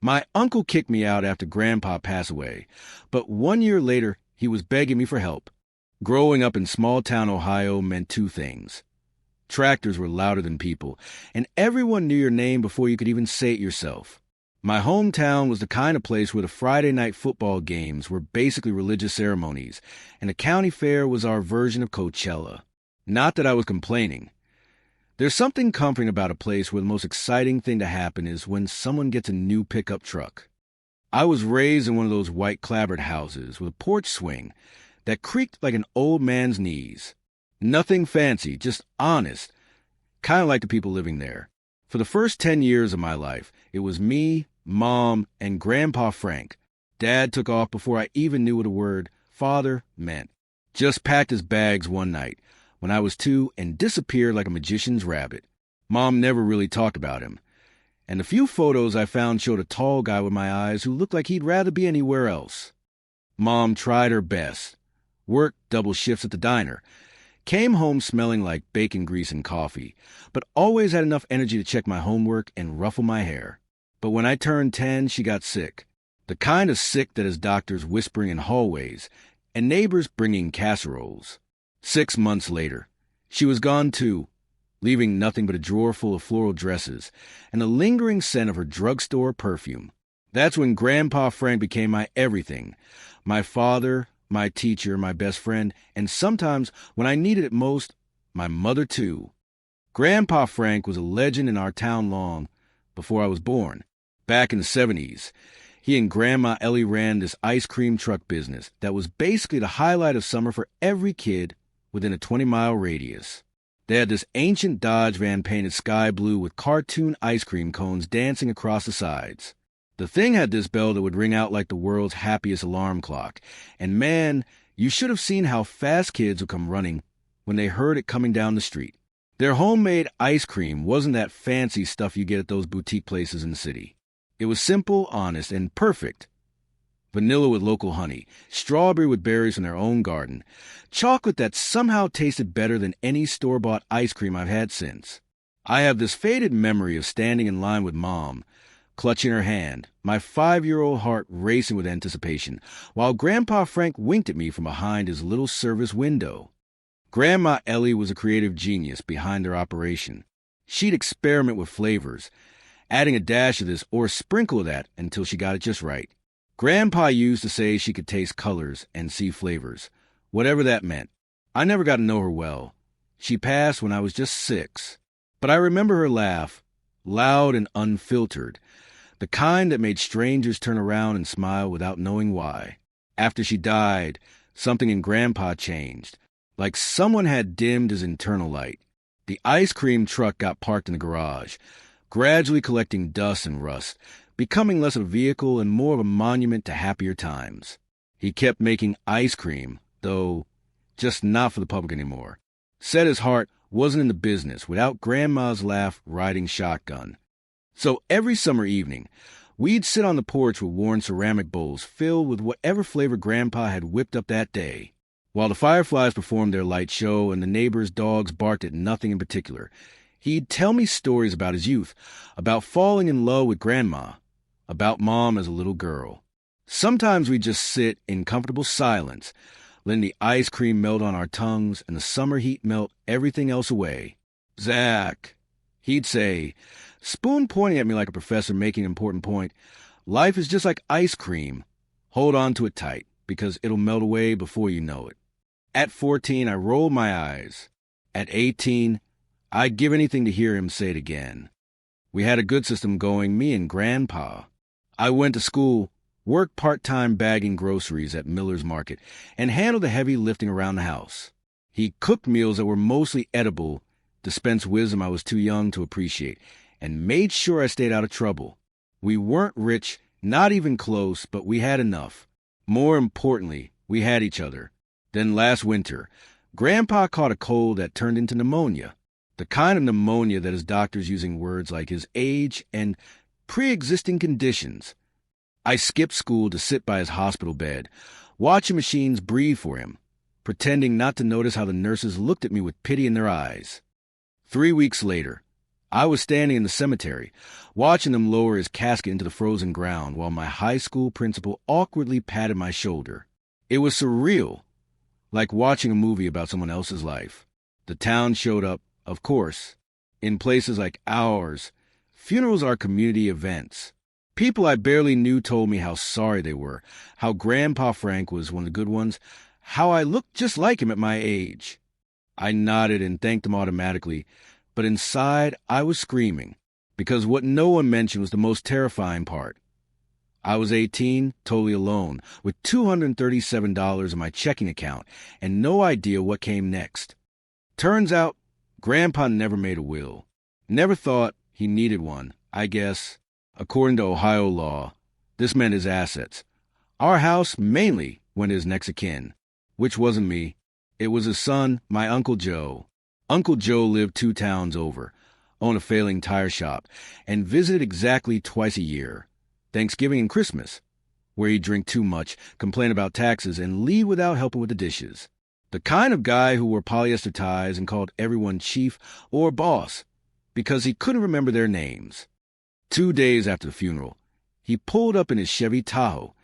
My uncle kicked me out after Grandpa passed away, but 1 year later, he was begging me for help. Growing up in small-town Ohio meant two things. Tractors were louder than people, and everyone knew your name before you could even say it yourself. My hometown was the kind of place where the Friday night football games were basically religious ceremonies, and the county fair was our version of Coachella. Not that I was complaining. There's something comforting about a place where the most exciting thing to happen is when someone gets a new pickup truck. I was raised in one of those white clapboard houses with a porch swing that creaked like an old man's knees. Nothing fancy, just honest, kind of like the people living there. For the first 10 years of my life, it was me, Mom, and Grandpa Frank. Dad took off before I even knew what the word father meant. Just packed his bags one night when I was 2 and disappeared like a magician's rabbit. Mom never really talked about him. And the few photos I found showed a tall guy with my eyes who looked like he'd rather be anywhere else. Mom tried her best. Worked double shifts at the diner. Came home smelling like bacon grease and coffee, but always had enough energy to check my homework and ruffle my hair. But when I turned 10, she got sick. The kind of sick that has doctors whispering in hallways and neighbors bringing casseroles. 6 months later, she was gone too, leaving nothing but a drawer full of floral dresses and a lingering scent of her drugstore perfume. That's when Grandpa Frank became my everything, my father, my teacher, my best friend, and sometimes, when I needed it most, my mother too. Grandpa Frank was a legend in our town long before I was born. Back in the 70s, he and Grandma Ellie ran this ice cream truck business that was basically the highlight of summer for every kid within a 20-mile radius. They had this ancient Dodge van painted sky blue with cartoon ice cream cones dancing across the sides. The thing had this bell that would ring out like the world's happiest alarm clock. And man, you should have seen how fast kids would come running when they heard it coming down the street. Their homemade ice cream wasn't that fancy stuff you get at those boutique places in the city. It was simple, honest, and perfect. Vanilla with local honey, strawberry with berries from their own garden, chocolate that somehow tasted better than any store-bought ice cream I've had since. I have this faded memory of standing in line with Mom, clutching her hand, my 5-year-old heart racing with anticipation, while Grandpa Frank winked at me from behind his little service window. Grandma Ellie was a creative genius behind their operation. She'd experiment with flavors, adding a dash of this or a sprinkle of that until she got it just right. Grandpa used to say she could taste colors and see flavors, whatever that meant. I never got to know her well. She passed when I was just 6. But I remember her laugh, loud and unfiltered, the kind that made strangers turn around and smile without knowing why. After she died, something in Grandpa changed, like someone had dimmed his internal light. The ice cream truck got parked in the garage, gradually collecting dust and rust, becoming less of a vehicle and more of a monument to happier times. He kept making ice cream, though just not for the public anymore. Said his heart wasn't in the business without Grandma's laugh riding shotgun. So every summer evening, we'd sit on the porch with worn ceramic bowls filled with whatever flavor Grandpa had whipped up that day. While the fireflies performed their light show and the neighbors' dogs barked at nothing in particular, he'd tell me stories about his youth, about falling in love with Grandma, about Mom as a little girl. Sometimes we'd just sit in comfortable silence, letting the ice cream melt on our tongues and the summer heat melt everything else away. "Zach," he'd say, spoon pointing at me like a professor making an important point, "life is just like ice cream. Hold on to it tight, because it'll melt away before you know it." At 14, I rolled my eyes. At 18, I'd give anything to hear him say it again. We had a good system going, me and Grandpa. I went to school, worked part-time bagging groceries at Miller's Market, and handled the heavy lifting around the house. He cooked meals that were mostly edible, dispensed wisdom I was too young to appreciate, and made sure I stayed out of trouble. We weren't rich, not even close, but we had enough. More importantly, we had each other. Then last winter, Grandpa caught a cold that turned into pneumonia. The kind of pneumonia that has doctors using words like his age and pre-existing conditions. I skipped school to sit by his hospital bed, watching machines breathe for him, pretending not to notice how the nurses looked at me with pity in their eyes. 3 weeks later, I was standing in the cemetery, watching them lower his casket into the frozen ground while my high school principal awkwardly patted my shoulder. It was surreal, like watching a movie about someone else's life. The town showed up, of course. In places like ours, funerals are community events. People I barely knew told me how sorry they were, how Grandpa Frank was one of the good ones, how I looked just like him at my age. I nodded and thanked them automatically, but inside I was screaming, because what no one mentioned was the most terrifying part. I was 18, totally alone, with $237 in my checking account, and no idea what came next. Turns out, Grandpa never made a will. Never thought he needed one, I guess. According to Ohio law, this meant his assets. Our house mainly went to his next of kin, which wasn't me. It was his son, my Uncle Joe. Uncle Joe lived 2 towns over, owned a failing tire shop, and visited exactly twice a year, Thanksgiving and Christmas, where he'd drink too much, complain about taxes, and leave without helping with the dishes. The kind of guy who wore polyester ties and called everyone chief or boss because he couldn't remember their names. 2 days after the funeral, he pulled up in his Chevy Tahoe,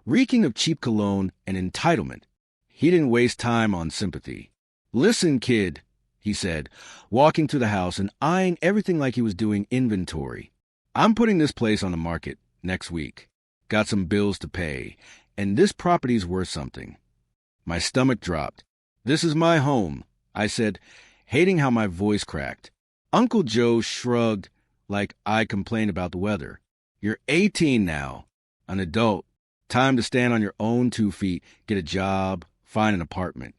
reeking of cheap cologne and entitlement. He didn't waste time on sympathy. "Listen, kid," he said, walking to the house and eyeing everything like he was doing inventory. "I'm putting this place on the market next week. Got some bills to pay, and this property's worth something." My stomach dropped. "This is my home," I said, hating how my voice cracked. Uncle Joe shrugged like I complained about the weather. "You're 18 now, an adult. Time to stand on your own 2 feet, get a job, find an apartment."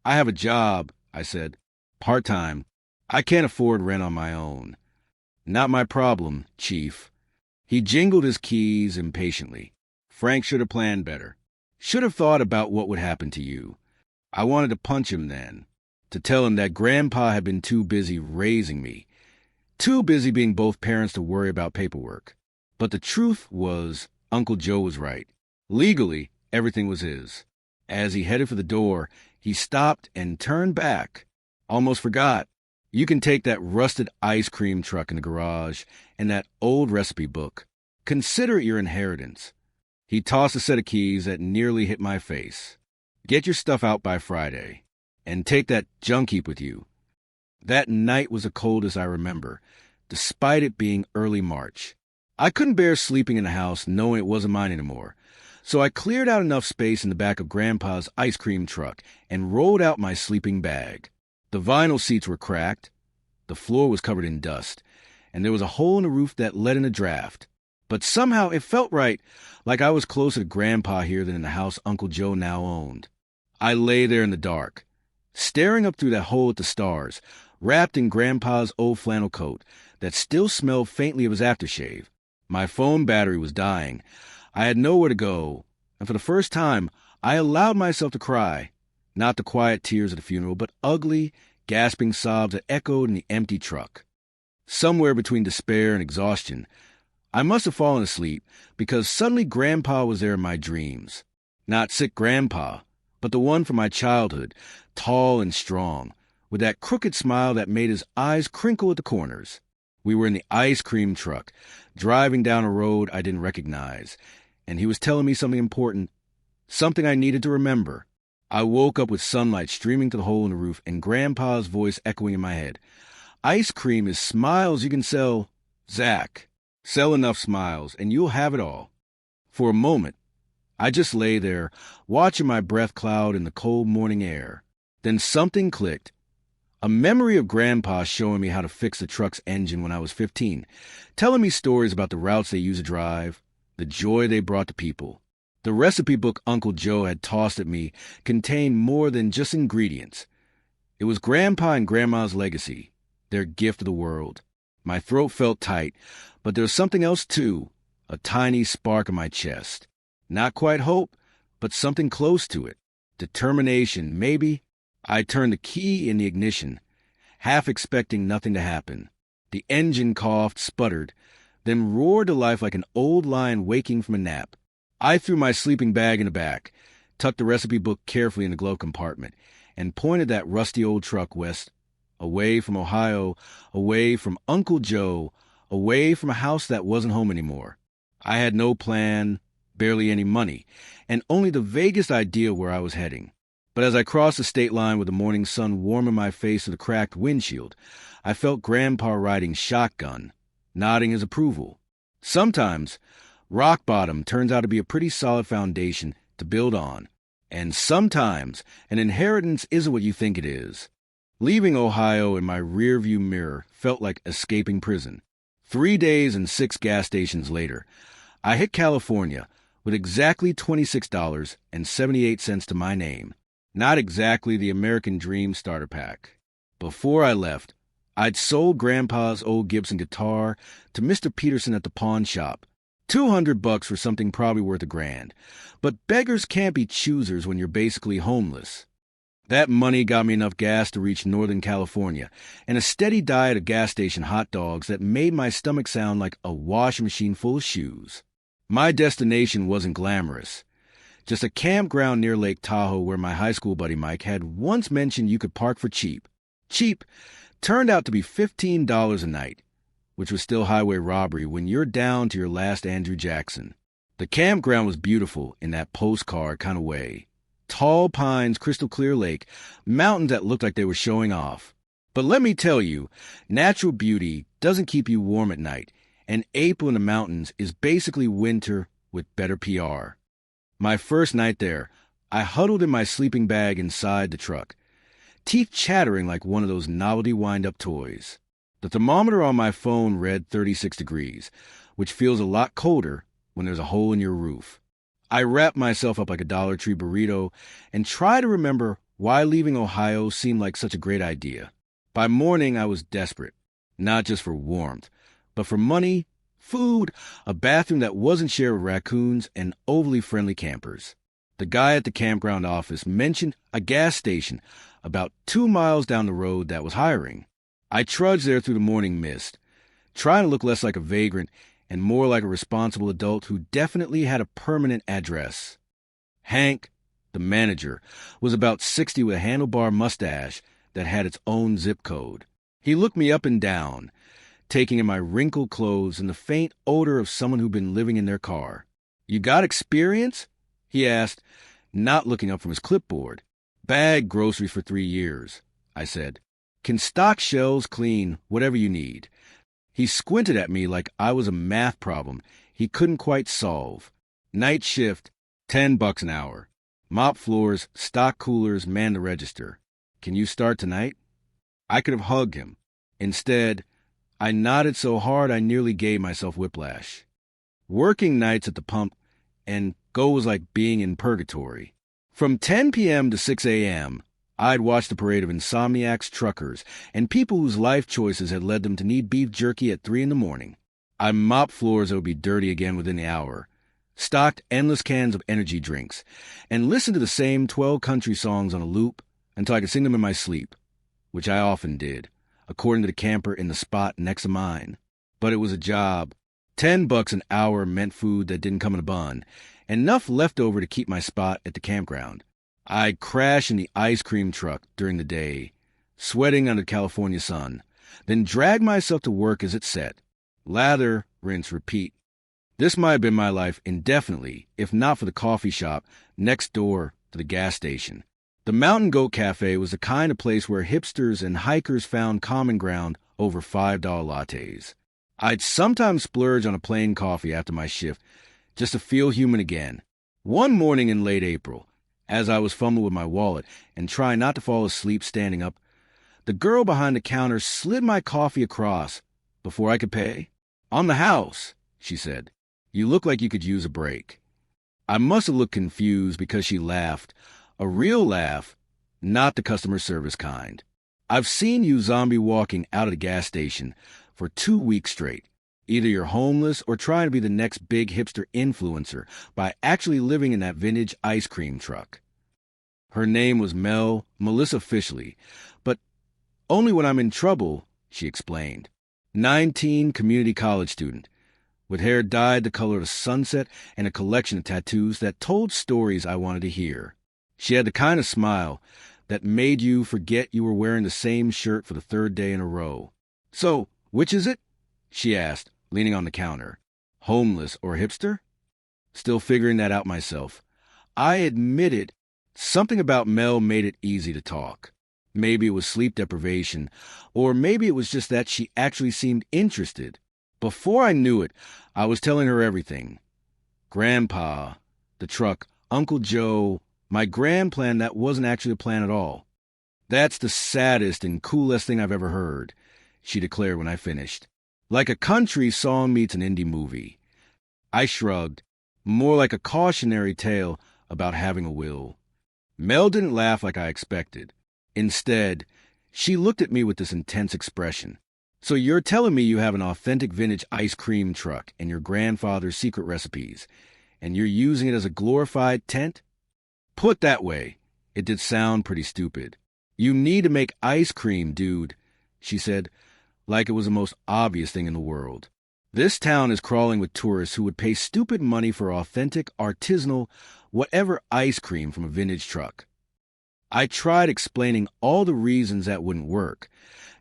"I have a job," I said. "Part-time. I can't afford rent on my own." "Not my problem, Chief." He jingled his keys impatiently. "Frank should have planned better. Should have thought about what would happen to you." I wanted to punch him then, to tell him that Grandpa had been too busy raising me, too busy being both parents to worry about paperwork. But the truth was, Uncle Joe was right. Legally, everything was his. As he headed for the door, he stopped and turned back. "Almost forgot. You can take that rusted ice cream truck in the garage and that old recipe book. Consider it your inheritance." He tossed a set of keys that nearly hit my face. "Get your stuff out by Friday, and take that junk heap with you." That night was the coldest I remember, despite it being early March. I couldn't bear sleeping in the house knowing it wasn't mine anymore, so I cleared out enough space in the back of Grandpa's ice cream truck and rolled out my sleeping bag. The vinyl seats were cracked, the floor was covered in dust, and there was a hole in the roof that let in a draft. But somehow it felt right, like I was closer to Grandpa here than in the house Uncle Joe now owned. I lay there in the dark, staring up through that hole at the stars, wrapped in Grandpa's old flannel coat that still smelled faintly of his aftershave. My phone battery was dying. I had nowhere to go, and for the first time, I allowed myself to cry. Not the quiet tears of the funeral, but ugly, gasping sobs that echoed in the empty truck. Somewhere between despair and exhaustion, I must have fallen asleep because suddenly Grandpa was there in my dreams. Not sick Grandpa, but the one from my childhood, tall and strong, with that crooked smile that made his eyes crinkle at the corners. We were in the ice cream truck, driving down a road I didn't recognize, and he was telling me something important, something I needed to remember. I woke up with sunlight streaming to the hole in the roof and Grandpa's voice echoing in my head. "Ice cream is smiles you can sell, Zach. Sell enough smiles, and you'll have it all." For a moment, I just lay there, watching my breath cloud in the cold morning air. Then something clicked. A memory of Grandpa showing me how to fix the truck's engine when I was 15, telling me stories about the routes they used to drive, the joy they brought to people. The recipe book Uncle Joe had tossed at me contained more than just ingredients. It was Grandpa and Grandma's legacy, their gift to the world. My throat felt tight, but there was something else too, a tiny spark in my chest. Not quite hope, but something close to it. Determination, maybe. I turned the key in the ignition, half expecting nothing to happen. The engine coughed, sputtered, then roared to life like an old lion waking from a nap. I threw my sleeping bag in the back, tucked the recipe book carefully in the glove compartment, and pointed that rusty old truck west away from Ohio, away from Uncle Joe, away from a house that wasn't home anymore. I had no plan, barely any money, and only the vaguest idea where I was heading. But as I crossed the state line with the morning sun warming my face to the cracked windshield, I felt Grandpa riding shotgun, nodding his approval. Sometimes, rock bottom turns out to be a pretty solid foundation to build on. And sometimes, an inheritance isn't what you think it is. Leaving Ohio in my rearview mirror felt like escaping prison. 3 days and 6 gas stations later, I hit California with exactly $26.78 to my name. Not exactly the American Dream starter pack. Before I left, I'd sold Grandpa's old Gibson guitar to Mr. Peterson at the pawn shop. $200 for something probably worth $1,000. But beggars can't be choosers when you're basically homeless. That money got me enough gas to reach Northern California and a steady diet of gas station hot dogs that made my stomach sound like a washing machine full of shoes. My destination wasn't glamorous. Just a campground near Lake Tahoe where my high school buddy Mike had once mentioned you could park for cheap. Cheap turned out to be $15 a night, which was still highway robbery when you're down to your last Andrew Jackson. The campground was beautiful in that postcard kind of way. Tall pines, crystal clear lake, mountains that looked like they were showing off. But let me tell you, natural beauty doesn't keep you warm at night, and April in the mountains is basically winter with better PR. My first night there, I huddled in my sleeping bag inside the truck, teeth chattering like one of those novelty wind-up toys. The thermometer on my phone read 36 degrees, which feels a lot colder when there's a hole in your roof. I wrapped myself up like a Dollar Tree burrito and tried to remember why leaving Ohio seemed like such a great idea. By morning, I was desperate, not just for warmth, but for money, food, a bathroom that wasn't shared with raccoons, and overly friendly campers. The guy at the campground office mentioned a gas station about 2 miles down the road that was hiring. I trudged there through the morning mist, trying to look less like a vagrant and more like a responsible adult who definitely had a permanent address. Hank, the manager, was about 60 with a handlebar mustache that had its own zip code. He looked me up and down, taking in my wrinkled clothes and the faint odor of someone who'd been living in their car. "You got experience?" he asked, not looking up from his clipboard. "Bagged groceries for 3 years," I said. "Can stock shelves, clean, whatever you need." He squinted at me like I was a math problem he couldn't quite solve. Night shift, $10 an hour. Mop floors, stock coolers, man the register. "Can you start tonight?" I could have hugged him. Instead, I nodded so hard I nearly gave myself whiplash. Working nights at the pump and go was like being in purgatory. From 10 p.m. to 6 a.m., I'd watch the parade of insomniacs, truckers, and people whose life choices had led them to need beef jerky at 3 in the morning. I mopped floors that would be dirty again within the hour, stocked endless cans of energy drinks, and listened to the same 12 country songs on a loop until I could sing them in my sleep, which I often did, according to the camper in the spot next to mine. But it was a job. $10 an hour meant food that didn't come in a bun, and enough left over to keep my spot at the campground. I'd crash in the ice cream truck during the day, sweating under the California sun, then drag myself to work as it set. Lather, rinse, repeat. This might have been my life indefinitely, if not for the coffee shop next door to the gas station. The Mountain Goat Cafe was the kind of place where hipsters and hikers found common ground over $5 lattes. I'd sometimes splurge on a plain coffee after my shift just to feel human again. One morning in late April, as I was fumbling with my wallet and trying not to fall asleep standing up, the girl behind the counter slid my coffee across before I could pay. "On the house," she said. "You look like you could use a break." I must have looked confused because she laughed. A real laugh, not the customer service kind. "I've seen you zombie walking out of the gas station for 2 weeks straight. Either you're homeless or trying to be the next big hipster influencer by actually living in that vintage ice cream truck." Her name was Melissa Fishley, but only when I'm in trouble, she explained. 19, community college student, with hair dyed the color of the sunset and a collection of tattoos that told stories I wanted to hear. She had the kind of smile that made you forget you were wearing the same shirt for the third day in a row. So, which is it? She asked, leaning on the counter. Homeless or hipster? Still figuring that out myself. I admitted something about Mel made it easy to talk. Maybe it was sleep deprivation, or maybe it was just that she actually seemed interested. Before I knew it, I was telling her everything. Grandpa, the truck, Uncle Joe, my grand plan that wasn't actually a plan at all. That's the saddest and coolest thing I've ever heard, she declared when I finished. Like a country song meets an indie movie. I shrugged, more like a cautionary tale about having a will. Mel didn't laugh like I expected. Instead, she looked at me with this intense expression. So you're telling me you have an authentic vintage ice cream truck and your grandfather's secret recipes, and you're using it as a glorified tent? Put that way, it did sound pretty stupid. You need to make ice cream, dude, she said, like it was the most obvious thing in the world. This town is crawling with tourists who would pay stupid money for authentic, artisanal, whatever ice cream from a vintage truck. I tried explaining all the reasons that wouldn't work.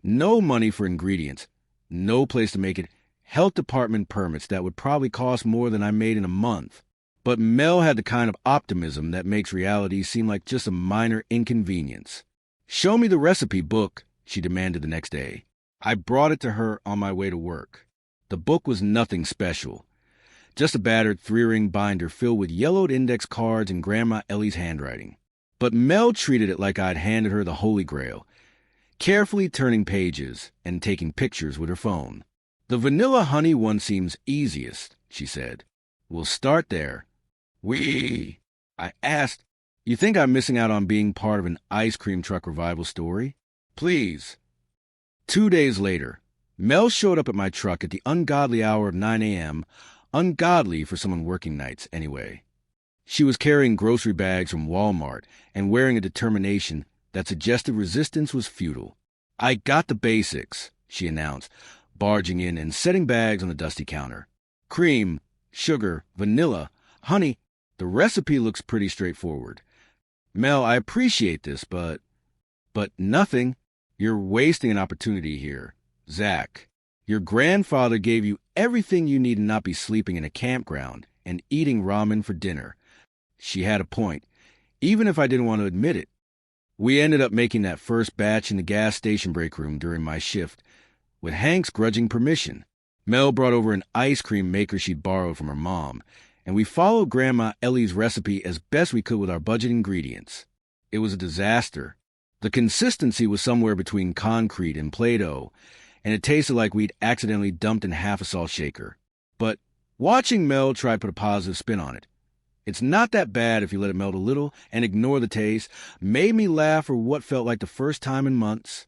No money for ingredients, no place to make it, health department permits that would probably cost more than I made in a month. But Mel had the kind of optimism that makes reality seem like just a minor inconvenience. Show me the recipe book, she demanded the next day. I brought it to her on my way to work. The book was nothing special, just a battered 3-ring binder filled with yellowed index cards in Grandma Ellie's handwriting. But Mel treated it like I'd handed her the Holy Grail, carefully turning pages and taking pictures with her phone. The vanilla honey one seems easiest, she said. We'll start there. I asked, you think I'm missing out on being part of an ice cream truck revival story? Please. 2 days later, Mel showed up at my truck at the ungodly hour of 9 a.m., ungodly for someone working nights anyway. She was carrying grocery bags from Walmart and wearing a determination that suggested resistance was futile. I got the basics, she announced, barging in and setting bags on the dusty counter. Cream, sugar, vanilla, honey. The recipe looks pretty straightforward. Mel, I appreciate this, but nothing. You're wasting an opportunity here. Zach, your grandfather gave you everything you need to not be sleeping in a campground and eating ramen for dinner. She had a point, even if I didn't want to admit it. We ended up making that first batch in the gas station break room during my shift, with Hank's grudging permission. Mel brought over an ice cream maker she'd borrowed from her mom, and we followed Grandma Ellie's recipe as best we could with our budget ingredients. It was a disaster. The consistency was somewhere between concrete and Play-Doh, and it tasted like we'd accidentally dumped in half a salt shaker. But watching Mel try to put a positive spin on it, it's not that bad if you let it melt a little and ignore the taste, made me laugh for what felt like the first time in months.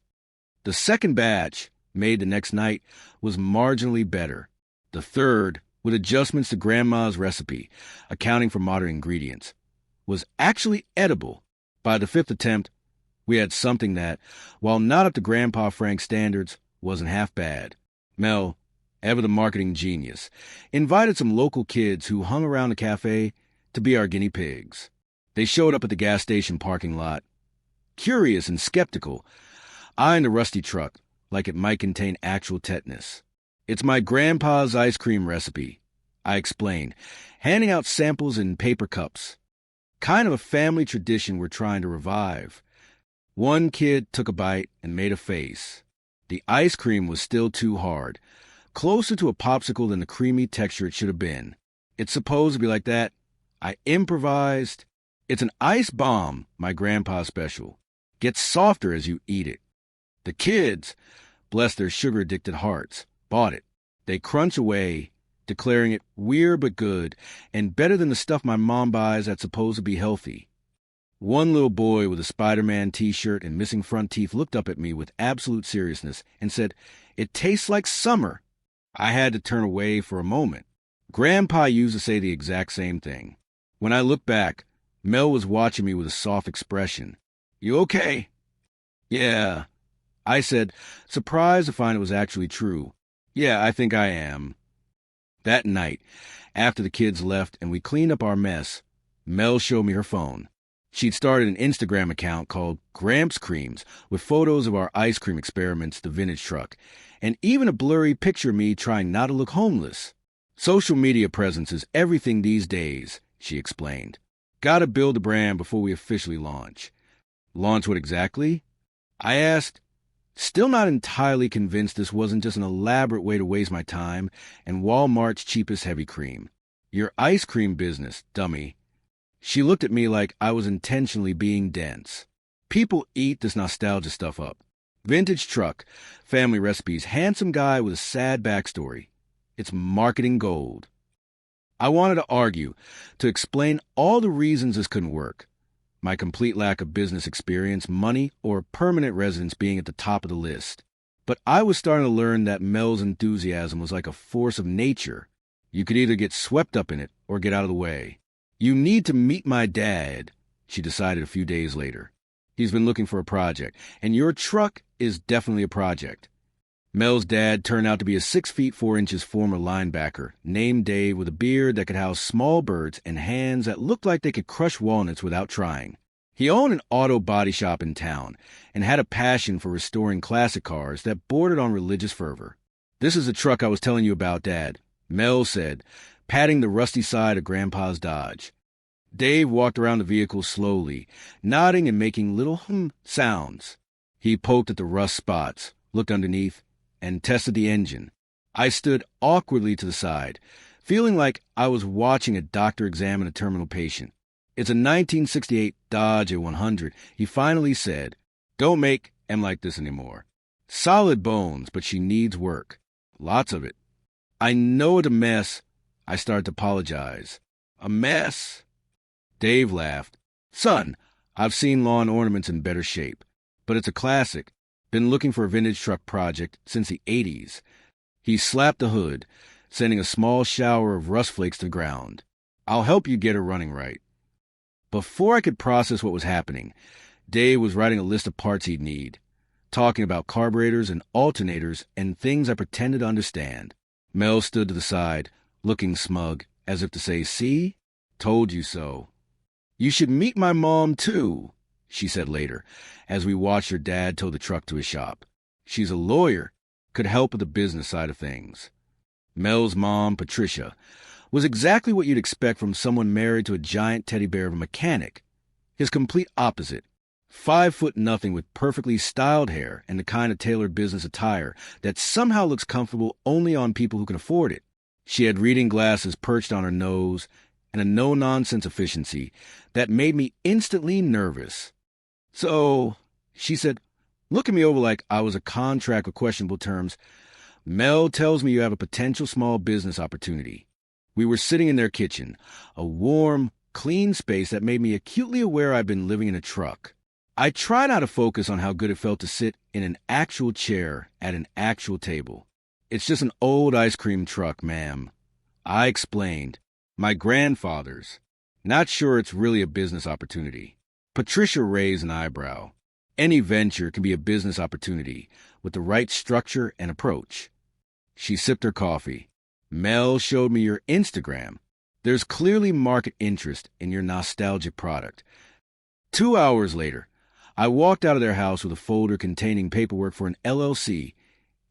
The second batch, made the next night, was marginally better. The third, with adjustments to Grandma's recipe, accounting for modern ingredients, was actually edible. By the fifth attempt, we had something that, while not up to Grandpa Frank's standards, wasn't half bad. Mel, ever the marketing genius, invited some local kids who hung around the cafe to be our guinea pigs. They showed up at the gas station parking lot, curious and skeptical, eyeing the rusty truck like it might contain actual tetanus. It's my grandpa's ice cream recipe, I explained, handing out samples in paper cups. Kind of a family tradition we're trying to revive. One kid took a bite and made a face. The ice cream was still too hard, closer to a popsicle than the creamy texture it should have been. It's supposed to be like that. I improvised. It's an ice bomb, my grandpa's special. Gets softer as you eat it. The kids, bless their sugar-addicted hearts, bought it. They crunch away, declaring it weird but good, and better than the stuff my mom buys that's supposed to be healthy. One little boy with a Spider-Man t-shirt and missing front teeth looked up at me with absolute seriousness and said, "It tastes like summer." I had to turn away for a moment. Grandpa used to say the exact same thing. When I looked back, Mel was watching me with a soft expression. "You okay?" "Yeah," I said, surprised to find it was actually true. "Yeah, I think I am." That night, after the kids left and we cleaned up our mess, Mel showed me her phone. She'd started an Instagram account called Gramps Creams with photos of our ice cream experiments, the vintage truck, and even a blurry picture of me trying not to look homeless. Social media presence is everything these days, she explained. Gotta build a brand before we officially launch. Launch what exactly? I asked, still not entirely convinced this wasn't just an elaborate way to waste my time and Walmart's cheapest heavy cream. Your ice cream business, dummy. She looked at me like I was intentionally being dense. People eat this nostalgia stuff up. Vintage truck, family recipes, handsome guy with a sad backstory. It's marketing gold. I wanted to argue, to explain all the reasons this couldn't work. My complete lack of business experience, money, or permanent residence being at the top of the list. But I was starting to learn that Mel's enthusiasm was like a force of nature. You could either get swept up in it or get out of the way. You need to meet my dad, she decided a few days later. He's been looking for a project, and your truck is definitely a project. Mel's dad turned out to be a 6 feet 4 inches former linebacker, named Dave, with a beard that could house small birds and hands that looked like they could crush walnuts without trying. He owned an auto body shop in town and had a passion for restoring classic cars that bordered on religious fervor. This is the truck I was telling you about, Dad, Mel said, patting the rusty side of Grandpa's Dodge. Dave walked around the vehicle slowly, nodding and making little sounds. He poked at the rust spots, looked underneath, and tested the engine. I stood awkwardly to the side, feeling like I was watching a doctor examine a terminal patient. It's a 1968 Dodge A100, he finally said. Don't make M like this anymore. Solid bones, but she needs work. Lots of it. I know it's a mess. I started to apologize. A mess? Dave laughed. Son, I've seen lawn ornaments in better shape, but it's a classic. Been looking for a vintage truck project since the 80s. He slapped the hood, sending a small shower of rust flakes to the ground. I'll help you get her running right. Before I could process what was happening, Dave was writing a list of parts he'd need, talking about carburetors and alternators and things I pretended to understand. Mel stood to the side, looking smug, as if to say, see? Told you so. You should meet my mom, too, she said later, as we watched her dad tow the truck to his shop. She's a lawyer, could help with the business side of things. Mel's mom, Patricia, was exactly what you'd expect from someone married to a giant teddy bear of a mechanic. His complete opposite. 5'0" with perfectly styled hair and the kind of tailored business attire that somehow looks comfortable only on people who can afford it. She had reading glasses perched on her nose and a no-nonsense efficiency that made me instantly nervous. So, she said, looking me over like I was a contract with questionable terms, Mel tells me you have a potential small business opportunity. We were sitting in their kitchen, a warm, clean space that made me acutely aware I'd been living in a truck. I tried not to focus on how good it felt to sit in an actual chair at an actual table. It's just an old ice cream truck, ma'am. I explained. My grandfather's. Not sure it's really a business opportunity. Patricia raised an eyebrow. Any venture can be a business opportunity with the right structure and approach. She sipped her coffee. Mel showed me your Instagram. There's clearly market interest in your nostalgic product. 2 hours later, I walked out of their house with a folder containing paperwork for an LLC,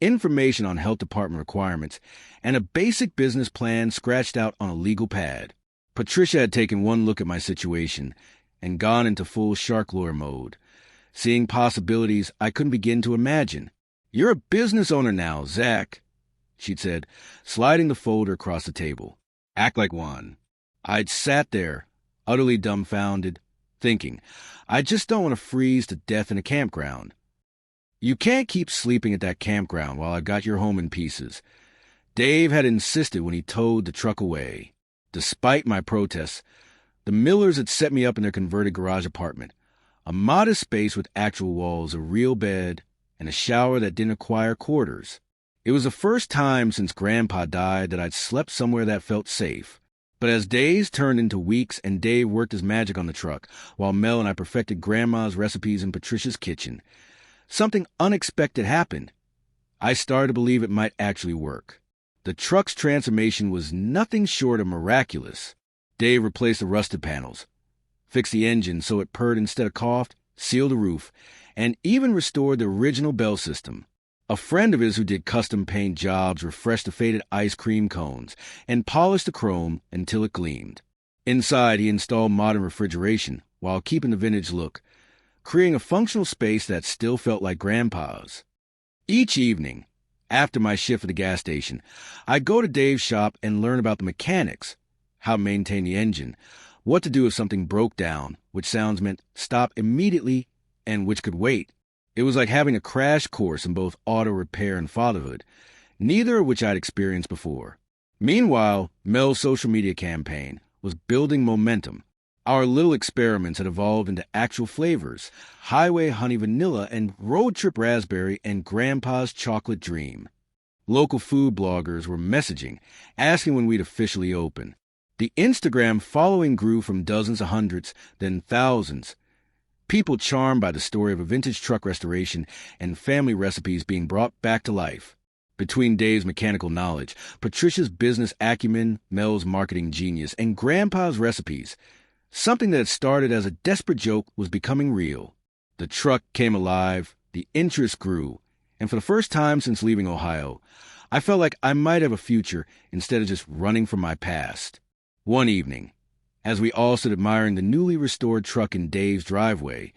information on health department requirements, and a basic business plan scratched out on a legal pad. Patricia had taken one look at my situation and gone into full shark lawyer mode, seeing possibilities I couldn't begin to imagine. You're a business owner now, Zach, she'd said, sliding the folder across the table. Act like one. I'd sat there, utterly dumbfounded, thinking, I just don't want to freeze to death in a campground. You can't keep sleeping at that campground while I got your home in pieces. Dave had insisted when he towed the truck away. Despite my protests, the Millers had set me up in their converted garage apartment, a modest space with actual walls, a real bed, and a shower that didn't require quarters. It was the first time since Grandpa died that I'd slept somewhere that felt safe. But as days turned into weeks and Dave worked his magic on the truck, while Mel and I perfected Grandma's recipes in Patricia's kitchen, something unexpected happened. I started to believe it might actually work. The truck's transformation was nothing short of miraculous. Dave replaced the rusted panels, fixed the engine so it purred instead of coughed, sealed the roof, and even restored the original bell system. A friend of his who did custom paint jobs refreshed the faded ice cream cones and polished the chrome until it gleamed. Inside, he installed modern refrigeration while keeping the vintage look, creating a functional space that still felt like Grandpa's. Each evening, after my shift at the gas station, I'd go to Dave's shop and learn about the mechanics, how to maintain the engine, what to do if something broke down, which sounds meant stop immediately and which could wait. It was like having a crash course in both auto repair and fatherhood, neither of which I'd experienced before. Meanwhile, Mel's social media campaign was building momentum. Our little experiments had evolved into actual flavors: highway honey vanilla and road trip raspberry and Grandpa's chocolate dream. Local food bloggers were messaging, asking when we'd officially open. The Instagram following grew from dozens to hundreds, then thousands. People charmed by the story of a vintage truck restoration and family recipes being brought back to life. Between Dave's mechanical knowledge, Patricia's business acumen, Mel's marketing genius, and Grandpa's recipes, something that had started as a desperate joke was becoming real. The truck came alive, the interest grew, and for the first time since leaving Ohio, I felt like I might have a future instead of just running from my past. One evening, as we all stood admiring the newly restored truck in Dave's driveway,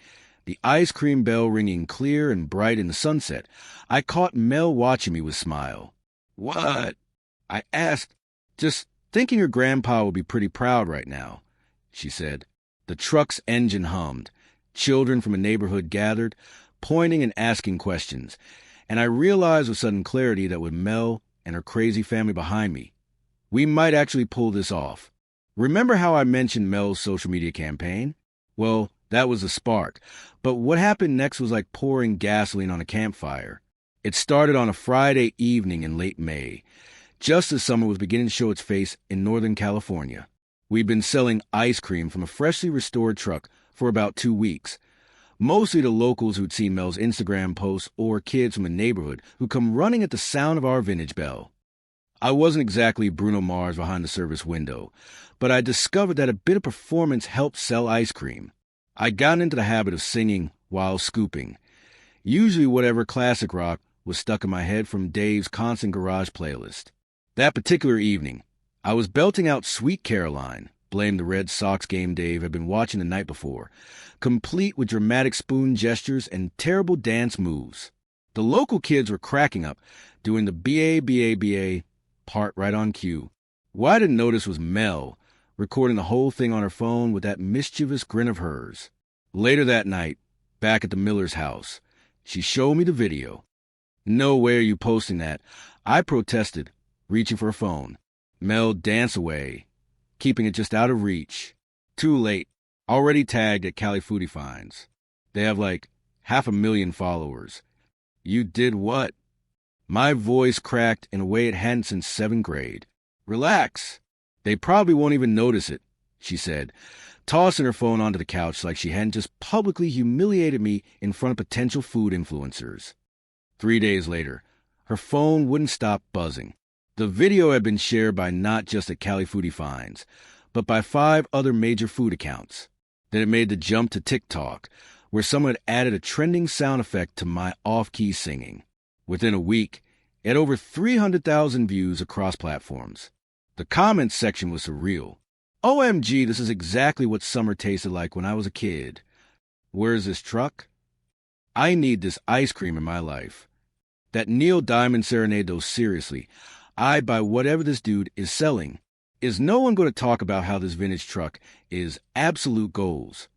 the ice cream bell ringing clear and bright in the sunset, I caught Mel watching me with a smile. "What?" I asked. "Just thinking your grandpa will be pretty proud right now," she said. The truck's engine hummed. Children from a neighborhood gathered, pointing and asking questions, and I realized with sudden clarity that with Mel and her crazy family behind me, we might actually pull this off. Remember how I mentioned Mel's social media campaign? Well, that was the spark, but what happened next was like pouring gasoline on a campfire. It started on a Friday evening in late May, just as summer was beginning to show its face in Northern California. We'd been selling ice cream from a freshly restored truck for about 2 weeks, mostly to locals who'd seen Mel's Instagram posts or kids from the neighborhood who'd come running at the sound of our vintage bell. I wasn't exactly Bruno Mars behind the service window, but I discovered that a bit of performance helped sell ice cream. I'd gotten into the habit of singing while scooping, usually whatever classic rock was stuck in my head from Dave's constant garage playlist. That particular evening, I was belting out Sweet Caroline, blame the Red Sox game Dave had been watching the night before, complete with dramatic spoon gestures and terrible dance moves. The local kids were cracking up, doing the B-A-B-A-B-A part right on cue. What I didn't notice was Mel, recording the whole thing on her phone with that mischievous grin of hers. Later that night, back at the Miller's house, she showed me the video. "No way are you posting that," I protested, reaching for a phone. Mel danced away, keeping it just out of reach. Too late. Already tagged at Cali Foodie Finds. They have like 500,000 followers. "You did what?" My voice cracked in a way it hadn't since 7th grade. "Relax. They probably won't even notice it," she said, tossing her phone onto the couch like she hadn't just publicly humiliated me in front of potential food influencers. 3 days later, her phone wouldn't stop buzzing. The video had been shared by not just at Cali Foodie Finds, but by 5 other major food accounts. Then it made the jump to TikTok, where someone had added a trending sound effect to my off-key singing. Within a week, it had over 300,000 views across platforms. The comments section was surreal. "OMG, this is exactly what summer tasted like when I was a kid. Where's this truck? I need this ice cream in my life. That Neil Diamond serenade, though, seriously. I'd buy whatever this dude is selling. Is no one going to talk about how this vintage truck is absolute goals?"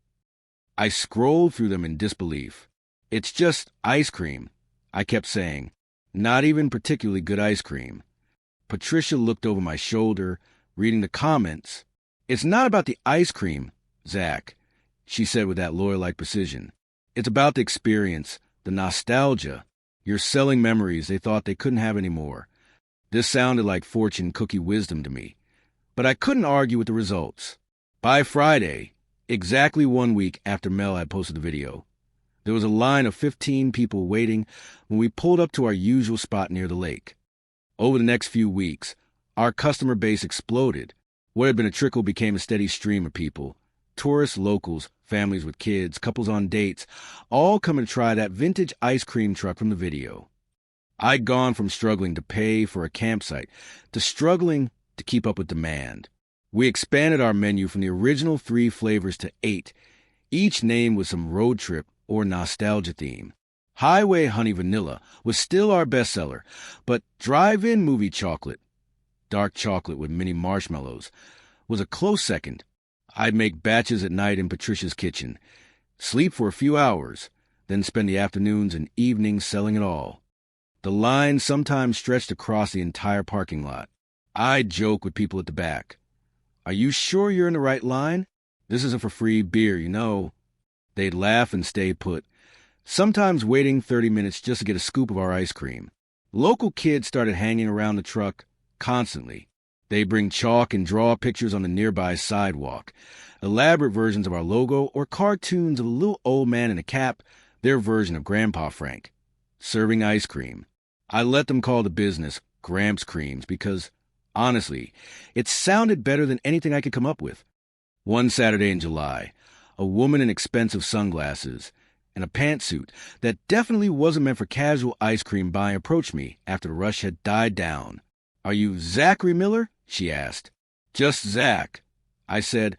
I scrolled through them in disbelief. "It's just ice cream," I kept saying. "Not even particularly good ice cream." Patricia looked over my shoulder, reading the comments. "It's not about the ice cream, Zach," she said with that lawyer-like precision. "It's about the experience, the nostalgia. You're selling memories they thought they couldn't have anymore." This sounded like fortune cookie wisdom to me, but I couldn't argue with the results. By Friday, exactly 1 week after Mel had posted the video, there was a line of 15 people waiting when we pulled up to our usual spot near the lake. Over the next few weeks, our customer base exploded. What had been a trickle became a steady stream of people. Tourists, locals, families with kids, couples on dates, all come to try that vintage ice cream truck from the video. I'd gone from struggling to pay for a campsite to struggling to keep up with demand. We expanded our menu from the original 3 flavors to 8, each named with some road trip or nostalgia theme. Highway Honey Vanilla was still our bestseller, but Drive-In Movie Chocolate, dark chocolate with mini marshmallows, was a close second. I'd make batches at night in Patricia's kitchen, sleep for a few hours, then spend the afternoons and evenings selling it all. The line sometimes stretched across the entire parking lot. I'd joke with people at the back. "Are you sure you're in the right line? This isn't for free beer, you know." They'd laugh and stay put, sometimes waiting 30 minutes just to get a scoop of our ice cream. Local kids started hanging around the truck constantly. They bring chalk and draw pictures on the nearby sidewalk, elaborate versions of our logo, or cartoons of a little old man in a cap, their version of Grandpa Frank, serving ice cream. I let them call the business Gramps Creams because, honestly, it sounded better than anything I could come up with. One Saturday in July, a woman in expensive sunglasses and a pantsuit that definitely wasn't meant for casual ice cream buying approached me after the rush had died down. "Are you Zachary Miller?" she asked. "Just Zach," I said,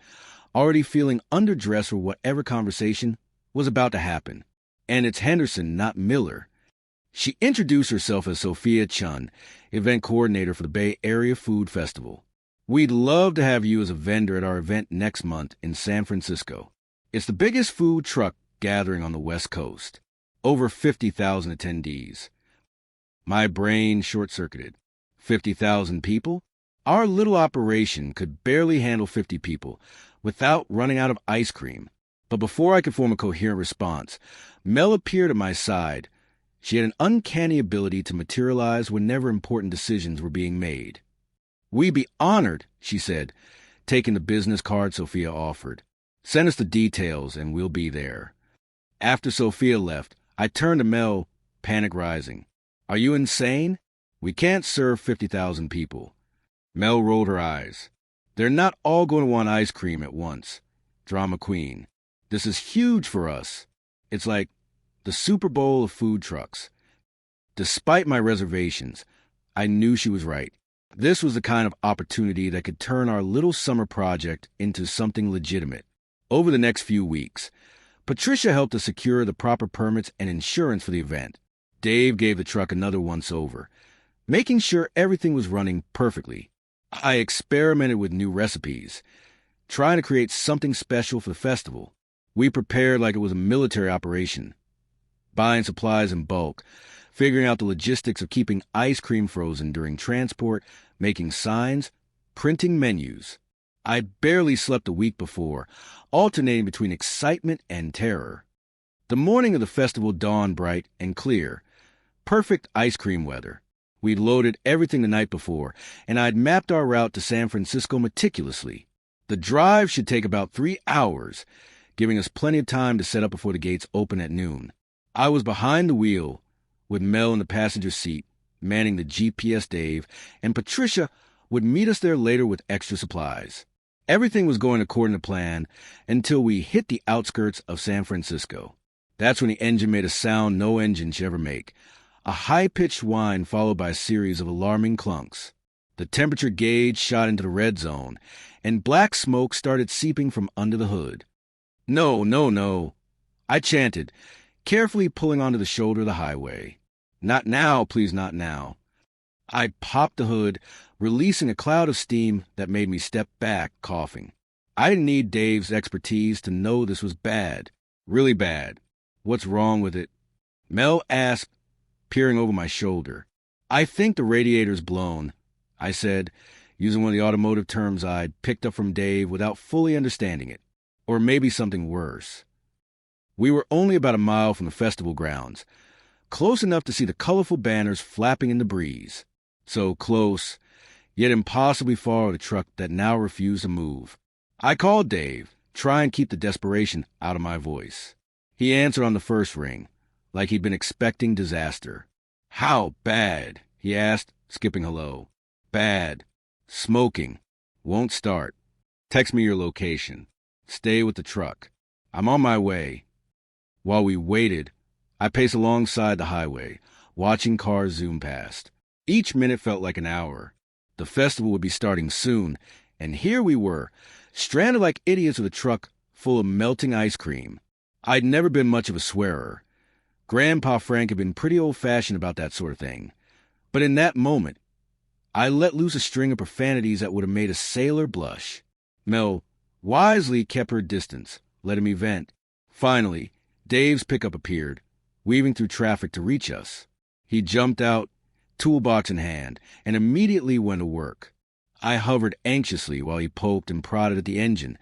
already feeling underdressed for whatever conversation was about to happen. "And it's Henderson, not Miller." She introduced herself as Sophia Chun, event coordinator for the Bay Area Food Festival. "We'd love to have you as a vendor at our event next month in San Francisco. It's the biggest food truck gathering on the West Coast. Over 50,000 attendees." My brain short-circuited. 50,000 people? Our little operation could barely handle 50 people without running out of ice cream. But before I could form a coherent response, Mel appeared at my side. She had an uncanny ability to materialize whenever important decisions were being made. "We'd be honored," she said, taking the business card Sophia offered. "Send us the details and we'll be there." After Sophia left, I turned to Mel, panic rising. "Are you insane? We can't serve 50,000 people." Mel rolled her eyes. "They're not all going to want ice cream at once. Drama queen. This is huge for us. It's like the Super Bowl of food trucks." Despite my reservations, I knew she was right. This was the kind of opportunity that could turn our little summer project into something legitimate. Over the next few weeks, Patricia helped us secure the proper permits and insurance for the event. Dave gave the truck another once-over, making sure everything was running perfectly. I experimented with new recipes, trying to create something special for the festival. We prepared like it was a military operation, buying supplies in bulk, figuring out the logistics of keeping ice cream frozen during transport, making signs, printing menus. I barely slept the week before, alternating between excitement and terror. The morning of the festival dawned bright and clear. Perfect ice cream weather. We'd loaded everything the night before, and I'd mapped our route to San Francisco meticulously. The drive should take about 3 hours, giving us plenty of time to set up before the gates open at noon. I was behind the wheel, with Mel in the passenger seat, manning the GPS Dave, and Patricia would meet us there later with extra supplies. Everything was going according to plan until we hit the outskirts of San Francisco. That's when the engine made a sound no engine should ever make. A high-pitched whine followed by a series of alarming clunks. The temperature gauge shot into the red zone, and black smoke started seeping from under the hood. "No, no, no," I chanted, carefully pulling onto the shoulder of the highway. "Not now, please, not now." I popped the hood, releasing a cloud of steam that made me step back, coughing. I didn't need Dave's expertise to know this was bad, really bad. "What's wrong with it?" Mel asked, peering over my shoulder. "I think the radiator's blown," I said, using one of the automotive terms I'd picked up from Dave without fully understanding it. Or maybe something worse. We were only about a mile from the festival grounds, close enough to see the colorful banners flapping in the breeze. So close, yet impossibly far of the truck that now refused to move. I called Dave, trying to keep the desperation out of my voice. He answered on the first ring, like he'd been expecting disaster. "How bad?" he asked, skipping hello. "Bad. Smoking. Won't start. Text me your location." Stay with the truck. I'm on my way. While we waited, I paced alongside the highway, watching cars zoom past. Each minute felt like an hour. The festival would be starting soon, and here we were, stranded like idiots with a truck full of melting ice cream. I'd never been much of a swearer. Grandpa Frank had been pretty old-fashioned about that sort of thing. But in that moment, I let loose a string of profanities that would have made a sailor blush. Mel wisely kept her distance, letting me vent. Finally, Dave's pickup appeared, weaving through traffic to reach us. He jumped out, toolbox in hand, and immediately went to work. I hovered anxiously while he poked and prodded at the engine,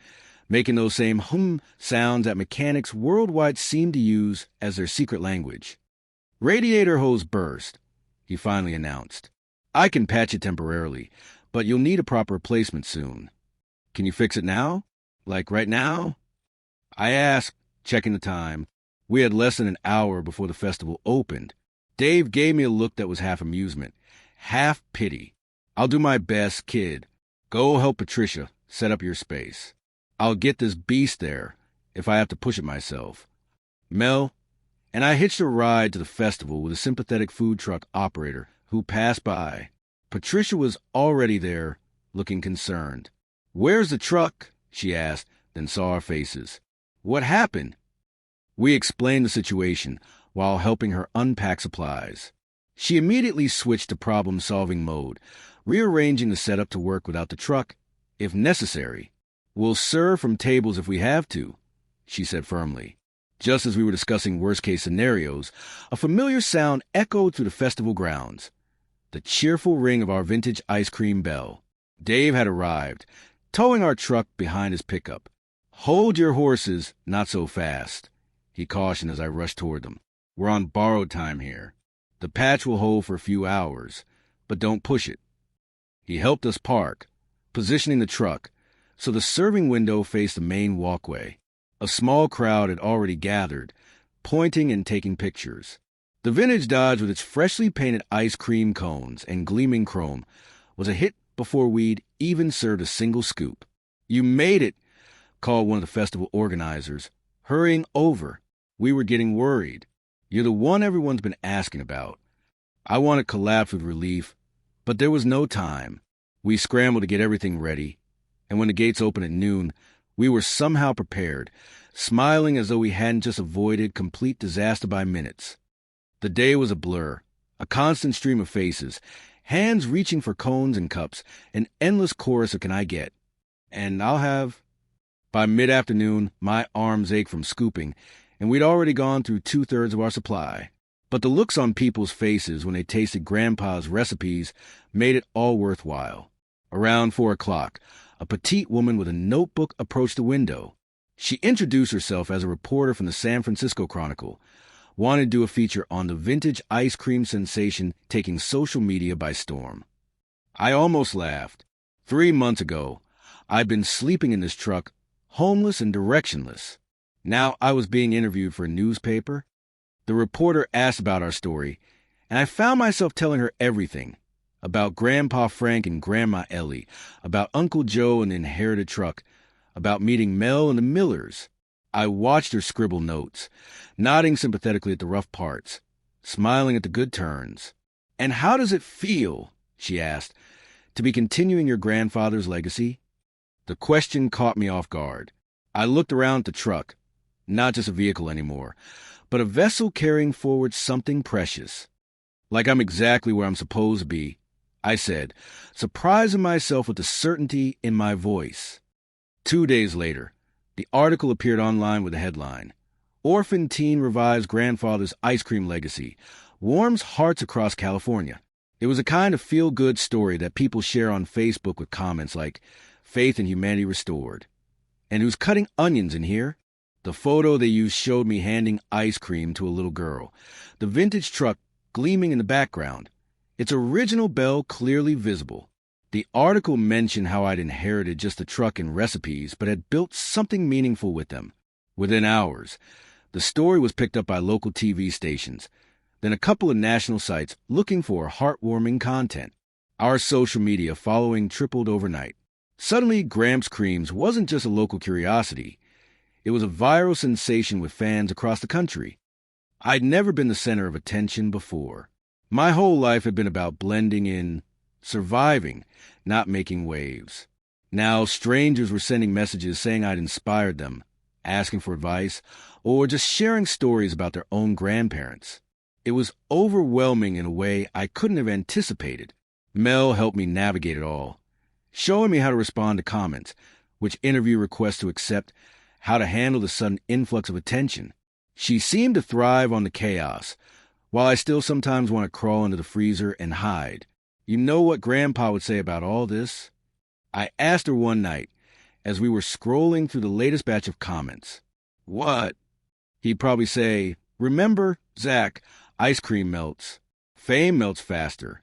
making those same hum sounds that mechanics worldwide seem to use as their secret language. "Radiator hose burst," he finally announced. "I can patch it temporarily, but you'll need a proper replacement soon." "Can you fix it now? Like right now?" I asked, checking the time. We had less than an hour before the festival opened. Dave gave me a look that was half amusement, half pity. "I'll do my best, kid. Go help Patricia set up your space. I'll get this beast there if I have to push it myself." Mel and I hitched a ride to the festival with a sympathetic food truck operator who passed by. Patricia was already there, looking concerned. "Where's the truck?" she asked, then saw our faces. "What happened?" We explained the situation while helping her unpack supplies. She immediately switched to problem-solving mode, rearranging the setup to work without the truck, if necessary. "We'll serve from tables if we have to," she said firmly. Just as we were discussing worst-case scenarios, a familiar sound echoed through the festival grounds. The cheerful ring of our vintage ice cream bell. Dave had arrived, towing our truck behind his pickup. "Hold your horses, not so fast," he cautioned as I rushed toward them. "We're on borrowed time here. The patch will hold for a few hours, but don't push it." He helped us park, positioning the truck so the serving window faced the main walkway. A small crowd had already gathered, pointing and taking pictures. The vintage Dodge with its freshly painted ice cream cones and gleaming chrome was a hit before we'd even served a single scoop. "You made it," called one of the festival organizers, hurrying over. We were getting worried. "You're the one everyone's been asking about." I wanted to collapse with relief, but there was no time. We scrambled to get everything ready, and when the gates opened at noon, we were somehow prepared, smiling as though we hadn't just avoided complete disaster by minutes. The day was a blur, a constant stream of faces, hands reaching for cones and cups, an endless chorus of "Can I get?" and "I'll have." By mid-afternoon, my arms ached from scooping, and we'd already gone through 2/3 of our supply. But the looks on people's faces when they tasted Grandpa's recipes made it all worthwhile. Around 4 o'clock, a petite woman with a notebook approached the window. She introduced herself as a reporter from the San Francisco Chronicle, wanted to do a feature on the vintage ice cream sensation taking social media by storm. I almost laughed. 3 months ago, I'd been sleeping in this truck, homeless and directionless. Now I was being interviewed for a newspaper. The reporter asked about our story, and I found myself telling her everything. About Grandpa Frank and Grandma Ellie, about Uncle Joe and the inherited truck, about meeting Mel and the Millers. I watched her scribble notes, nodding sympathetically at the rough parts, smiling at the good turns. "And how does it feel," she asked, "to be continuing your grandfather's legacy?" The question caught me off guard. I looked around at the truck, not just a vehicle anymore, but a vessel carrying forward something precious. "Like I'm exactly where I'm supposed to be," I said, surprising myself with the certainty in my voice. 2 days later, the article appeared online with the headline, "Orphan Teen Revives Grandfather's Ice Cream Legacy, Warms Hearts Across California." It was a kind of feel-good story that people share on Facebook with comments like, "Faith in Humanity Restored." "And who's cutting onions in here?" The photo they used showed me handing ice cream to a little girl, the vintage truck gleaming in the background, its original bell clearly visible. The article mentioned how I'd inherited just the truck and recipes, but had built something meaningful with them. Within hours, the story was picked up by local TV stations, then a couple of national sites looking for heartwarming content. Our social media following tripled overnight. Suddenly, Gramps Creams wasn't just a local curiosity. It was a viral sensation with fans across the country. I'd never been the center of attention before. My whole life had been about blending in, surviving, not making waves. Now, strangers were sending messages saying I'd inspired them, asking for advice, or just sharing stories about their own grandparents. It was overwhelming in a way I couldn't have anticipated. Mel helped me navigate it all, showing me how to respond to comments, which interview requests to accept, how to handle the sudden influx of attention. She seemed to thrive on the chaos, while I still sometimes want to crawl into the freezer and hide. You know what Grandpa would say about all this? I asked her one night, as we were scrolling through the latest batch of comments. What? He'd probably say, remember, Zach, ice cream melts. Fame melts faster.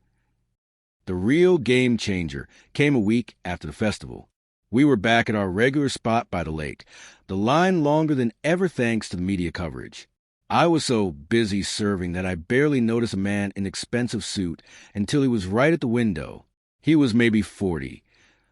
The real game changer came a week after the festival. We were back at our regular spot by the lake, the line longer than ever thanks to the media coverage. I was so busy serving that I barely noticed a man in an expensive suit until he was right at the window. He was maybe 40,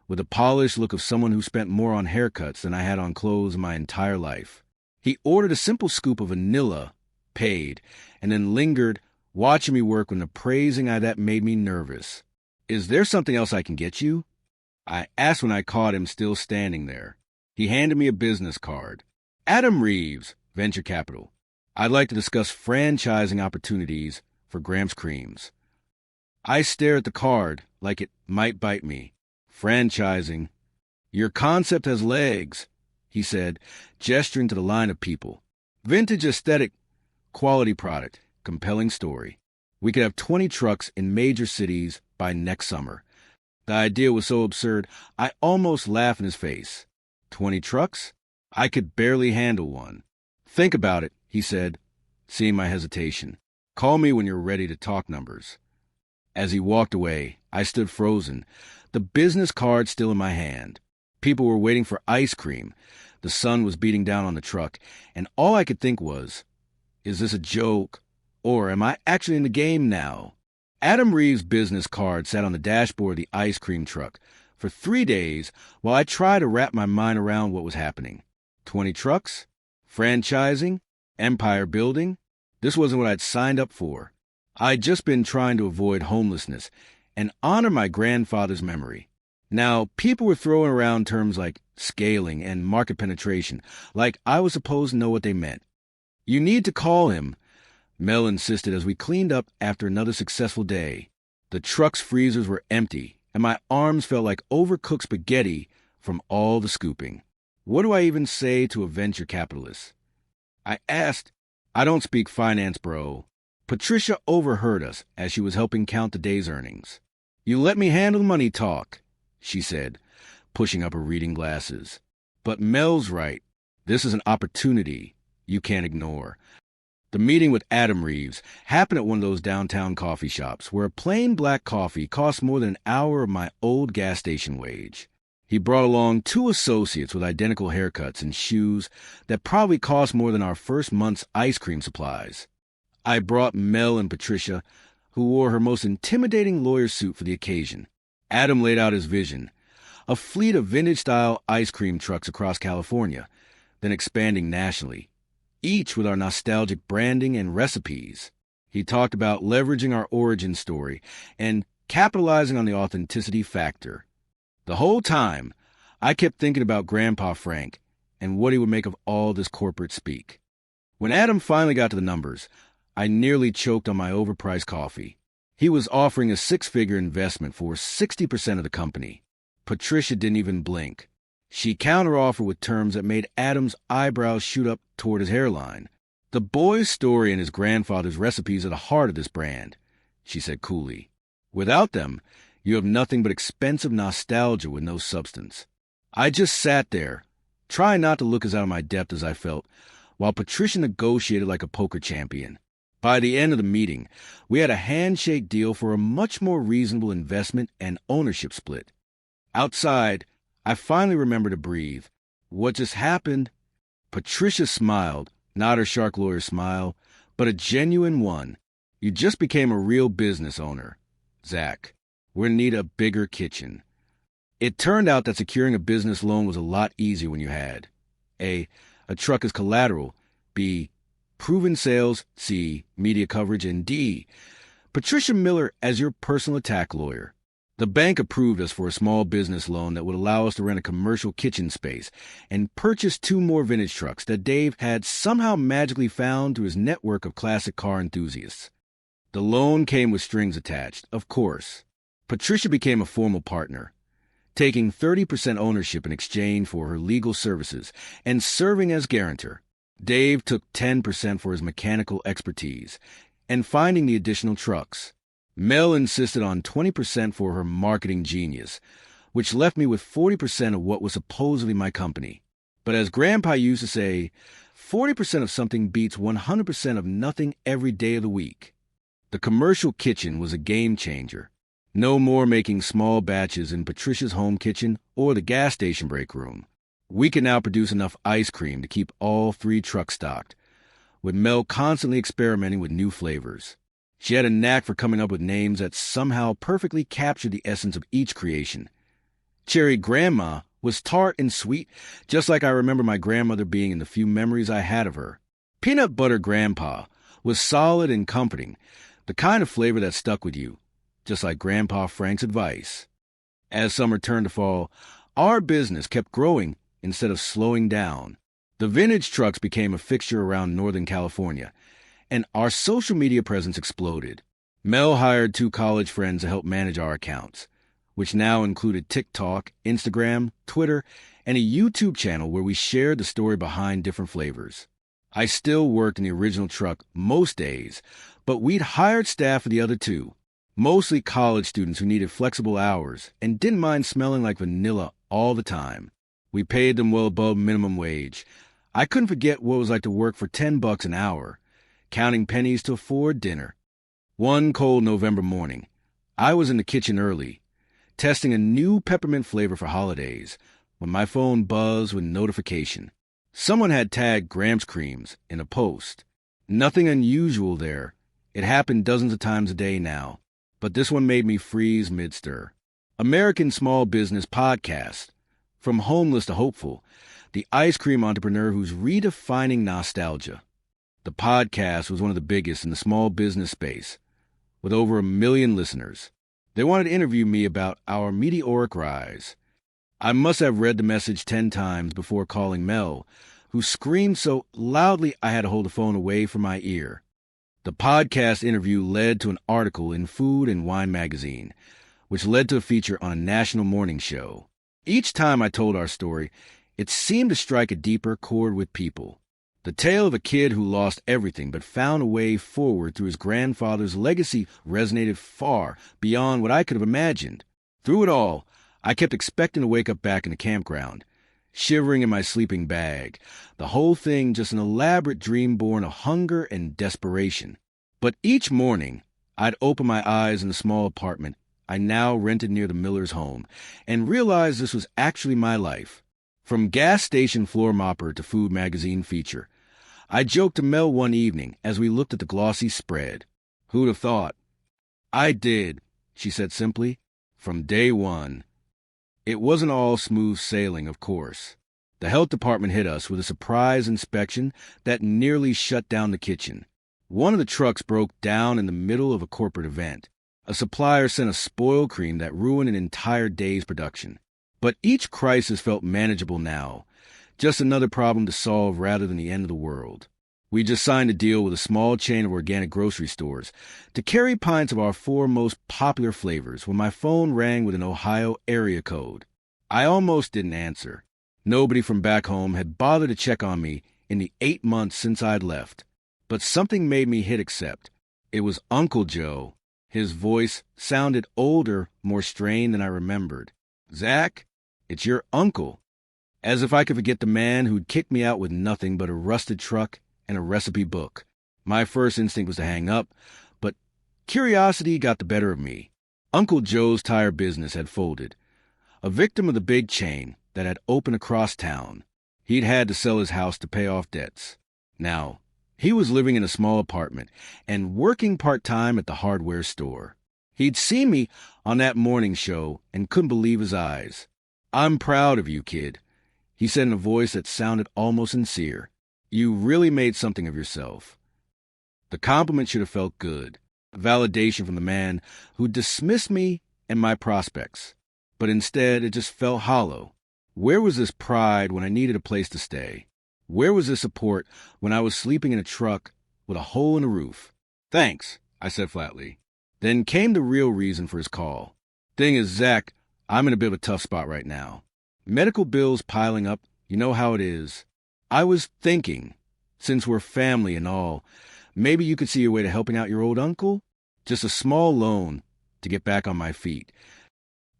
with a polished look of someone who spent more on haircuts than I had on clothes my entire life. He ordered a simple scoop of vanilla, paid, and then lingered, watching me work with an appraising eye that made me nervous. Is there something else I can get you? I asked when I caught him still standing there. He handed me a business card. Adam Reeves, Venture Capital. I'd like to discuss franchising opportunities for Gramps Creams. I stared at the card like it might bite me. Franchising. Your concept has legs, he said, gesturing to the line of people. Vintage aesthetic, quality product, compelling story. We could have 20 trucks in major cities by next summer. The idea was so absurd, I almost laughed in his face. 20 trucks? I could barely handle one. Think about it, he said, seeing my hesitation. Call me when you're ready to talk numbers. As he walked away, I stood frozen, the business card still in my hand. People were waiting for ice cream. The sun was beating down on the truck, and all I could think was, is this a joke, or am I actually in the game now? Adam Reeves' business card sat on the dashboard of the ice cream truck for 3 days while I tried to wrap my mind around what was happening. 20 trucks? Franchising? Empire building? This wasn't what I'd signed up for. I'd just been trying to avoid homelessness and honor my grandfather's memory. Now, people were throwing around terms like scaling and market penetration, like I was supposed to know what they meant. You need to call him, Mel insisted as we cleaned up after another successful day. The truck's freezers were empty, and my arms felt like overcooked spaghetti from all the scooping. What do I even say to a venture capitalist? I asked. I don't speak finance, bro. Patricia overheard us as she was helping count the day's earnings. You let me handle money talk, she said, pushing up her reading glasses. But Mel's right. This is an opportunity you can't ignore. The meeting with Adam Reeves happened at one of those downtown coffee shops where a plain black coffee cost more than an hour of my old gas station wage. He brought along 2 associates with identical haircuts and shoes that probably cost more than our first month's ice cream supplies. I brought Mel and Patricia, who wore her most intimidating lawyer suit for the occasion. Adam laid out his vision, a fleet of vintage-style ice cream trucks across California, then expanding nationally, each with our nostalgic branding and recipes. He talked about leveraging our origin story and capitalizing on the authenticity factor. The whole time, I kept thinking about Grandpa Frank and what he would make of all this corporate speak. When Adam finally got to the numbers, I nearly choked on my overpriced coffee. He was offering a 6-figure investment for 60% of the company. Patricia didn't even blink. She counteroffered with terms that made Adam's eyebrows shoot up toward his hairline. The boy's story and his grandfather's recipes are the heart of this brand, she said coolly. Without them, you have nothing but expensive nostalgia with no substance. I just sat there, trying not to look as out of my depth as I felt, while Patricia negotiated like a poker champion. By the end of the meeting, we had a handshake deal for a much more reasonable investment and ownership split. Outside, I finally remembered to breathe. What just happened? Patricia smiled, not her shark lawyer smile, but a genuine one. You just became a real business owner, Zach. We're in need of a bigger kitchen. It turned out that securing a business loan was a lot easier when you had A. A truck as collateral, B. Proven sales, C. Media coverage, and D. Patricia Miller as your personal attack lawyer. The bank approved us for a small business loan that would allow us to rent a commercial kitchen space and purchase 2 more vintage trucks that Dave had somehow magically found through his network of classic car enthusiasts. The loan came with strings attached, of course. Patricia became a formal partner, taking 30% ownership in exchange for her legal services and serving as guarantor. Dave took 10% for his mechanical expertise and finding the additional trucks. Mel insisted on 20% for her marketing genius, which left me with 40% of what was supposedly my company. But as Grandpa used to say, 40% of something beats 100% of nothing every day of the week. The commercial kitchen was a game changer. No more making small batches in Patricia's home kitchen or the gas station break room. We could now produce enough ice cream to keep all 3 trucks stocked, with Mel constantly experimenting with new flavors. She had a knack for coming up with names that somehow perfectly captured the essence of each creation. Cherry Grandma was tart and sweet, just like I remember my grandmother being in the few memories I had of her. Peanut Butter Grandpa was solid and comforting, the kind of flavor that stuck with you, just like Grandpa Frank's advice. As summer turned to fall, our business kept growing instead of slowing down. The vintage trucks became a fixture around Northern California, and our social media presence exploded. Mel hired 2 college friends to help manage our accounts, which now included TikTok, Instagram, Twitter, and a YouTube channel where we shared the story behind different flavors. I still worked in the original truck most days, but we'd hired staff for the other 2, mostly college students who needed flexible hours and didn't mind smelling like vanilla all the time. We paid them well above minimum wage. I couldn't forget what it was like to work for $10 an hour, counting pennies to afford dinner. One cold November morning, I was in the kitchen early, testing a new peppermint flavor for holidays, when my phone buzzed with notification. Someone had tagged Gramps Creams in a post. Nothing unusual there. It happened dozens of times a day now, but this one made me freeze mid-stir. American Small Business Podcast. From homeless to hopeful, the ice cream entrepreneur who's redefining nostalgia. The podcast was one of the biggest in the small business space, with over 1 million listeners. They wanted to interview me about our meteoric rise. I must have read the message 10 times before calling Mel, who screamed so loudly I had to hold the phone away from my ear. The podcast interview led to an article in Food and Wine magazine, which led to a feature on a national morning show. Each time I told our story, it seemed to strike a deeper chord with people. The tale of a kid who lost everything but found a way forward through his grandfather's legacy resonated far beyond what I could have imagined. Through it all, I kept expecting to wake up back in the campground, shivering in my sleeping bag, the whole thing just an elaborate dream born of hunger and desperation. But each morning, I'd open my eyes in the small apartment I now rented near the Miller's home and realized this was actually my life. From gas station floor mopper to food magazine feature, I joked to Mel one evening as we looked at the glossy spread. Who'd have thought? I did, she said simply, from day one. It wasn't all smooth sailing, of course. The health department hit us with a surprise inspection that nearly shut down the kitchen. One of the trucks broke down in the middle of a corporate event. A supplier sent a spoiled cream that ruined an entire day's production. But each crisis felt manageable now, just another problem to solve rather than the end of the world. We just signed a deal with a small chain of organic grocery stores to carry pints of our 4 most popular flavors when my phone rang with an Ohio area code. I almost didn't answer. Nobody from back home had bothered to check on me in the 8 months since I'd left. But something made me hit accept. It was Uncle Joe. His voice sounded older, more strained than I remembered. Zach, it's your uncle. As if I could forget the man who'd kicked me out with nothing but a rusted truck and a recipe book. My first instinct was to hang up, but curiosity got the better of me. Uncle Joe's tire business had folded. A victim of the big chain that had opened across town. He'd had to sell his house to pay off debts. Now, he was living in a small apartment and working part-time at the hardware store. He'd seen me on that morning show and couldn't believe his eyes. "I'm proud of you, kid," he said in a voice that sounded almost sincere. "You really made something of yourself." The compliment should have felt good, validation from the man who dismissed me and my prospects. But instead, it just felt hollow. Where was this pride when I needed a place to stay? Where was this support when I was sleeping in a truck with a hole in the roof? "Thanks," I said flatly. Then came the real reason for his call. "Thing is, Zach, I'm in a bit of a tough spot right now. Medical bills piling up, you know how it is. I was thinking, since we're family and all, maybe you could see your way to helping out your old uncle? Just a small loan to get back on my feet."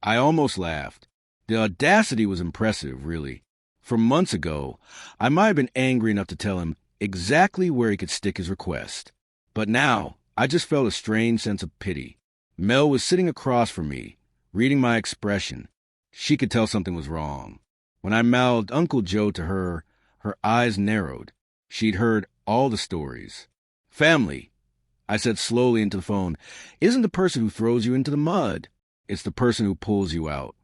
I almost laughed. The audacity was impressive, really. For months ago, I might have been angry enough to tell him exactly where he could stick his request. But now, I just felt a strange sense of pity. Mel was sitting across from me, reading my expression. She could tell something was wrong. When I mouthed Uncle Joe to her, her eyes narrowed. She'd heard all the stories. "Family," I said slowly into the phone, "isn't the person who throws you into the mud. It's the person who pulls you out."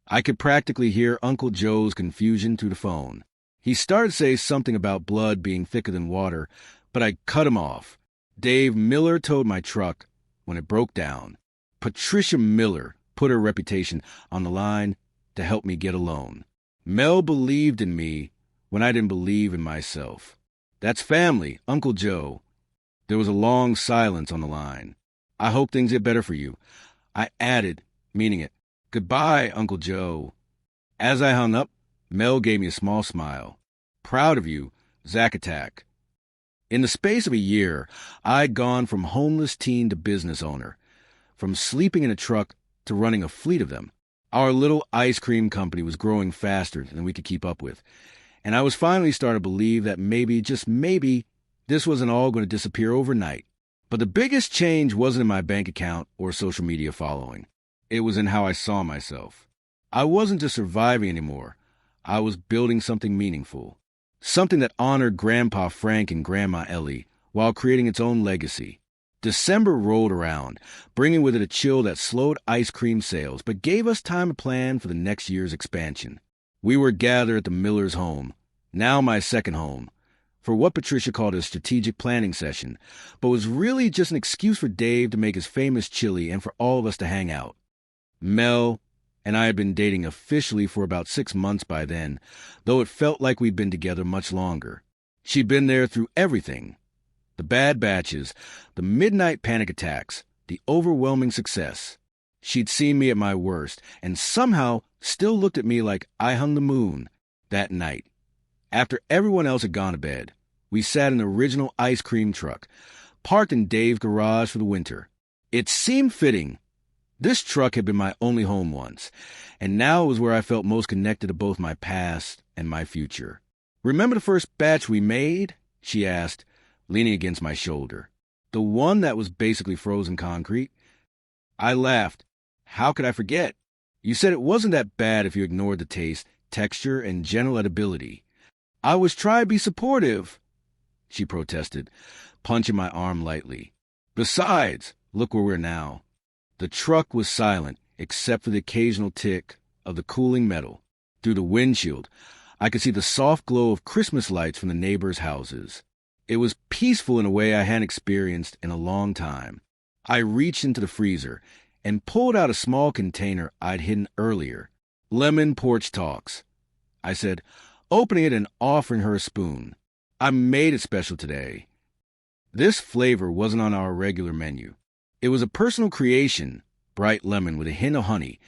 I could practically hear Uncle Joe's confusion through the phone. He started to say something about blood being thicker than water, but I cut him off. Dave Miller towed my truck when it broke down. Patricia Miller put her reputation on the line to help me get a loan. Mel believed in me when I didn't believe in myself. "That's family, Uncle Joe." There was a long silence on the line. "I hope things get better for you." I added, meaning it, "Goodbye, Uncle Joe." As I hung up, Mel gave me a small smile. "Proud of you, Zack Attack." In the space of a year, I'd gone from homeless teen to business owner, from sleeping in a truck to running a fleet of them. Our little ice cream company was growing faster than we could keep up with, and I was finally starting to believe that maybe, just maybe, this wasn't all going to disappear overnight. But the biggest change wasn't in my bank account or social media following. It was in how I saw myself. I wasn't just surviving anymore. I was building something meaningful. Something that honored Grandpa Frank and Grandma Ellie while creating its own legacy. December rolled around, bringing with it a chill that slowed ice cream sales, but gave us time to plan for the next year's expansion. We were gathered at the Miller's home, now my second home, for what Patricia called a strategic planning session, but was really just an excuse for Dave to make his famous chili and for all of us to hang out. Mel and I had been dating officially for about 6 months by then, though it felt like we'd been together much longer. She'd been there through everything. The bad batches, the midnight panic attacks, the overwhelming success. She'd seen me at my worst and somehow still looked at me like I hung the moon that night. After everyone else had gone to bed, we sat in the original ice cream truck, parked in Dave's garage for the winter. It seemed fitting. This truck had been my only home once, and now it was where I felt most connected to both my past and my future. "Remember the first batch we made?" she asked, leaning against my shoulder. "The one that was basically frozen concrete?" I laughed. "How could I forget? You said it wasn't that bad if you ignored the taste, texture, and general edibility." "I was trying to be supportive," she protested, punching my arm lightly. "Besides, look where we're now." The truck was silent, except for the occasional tick of the cooling metal. Through the windshield, I could see the soft glow of Christmas lights from the neighbors' houses. It was peaceful in a way I hadn't experienced in a long time. I reached into the freezer and pulled out a small container I'd hidden earlier. "Lemon porch talks," I said, opening it and offering her a spoon. "I made it special today." This flavor wasn't on our regular menu. It was a personal creation, bright lemon with a hint of honey,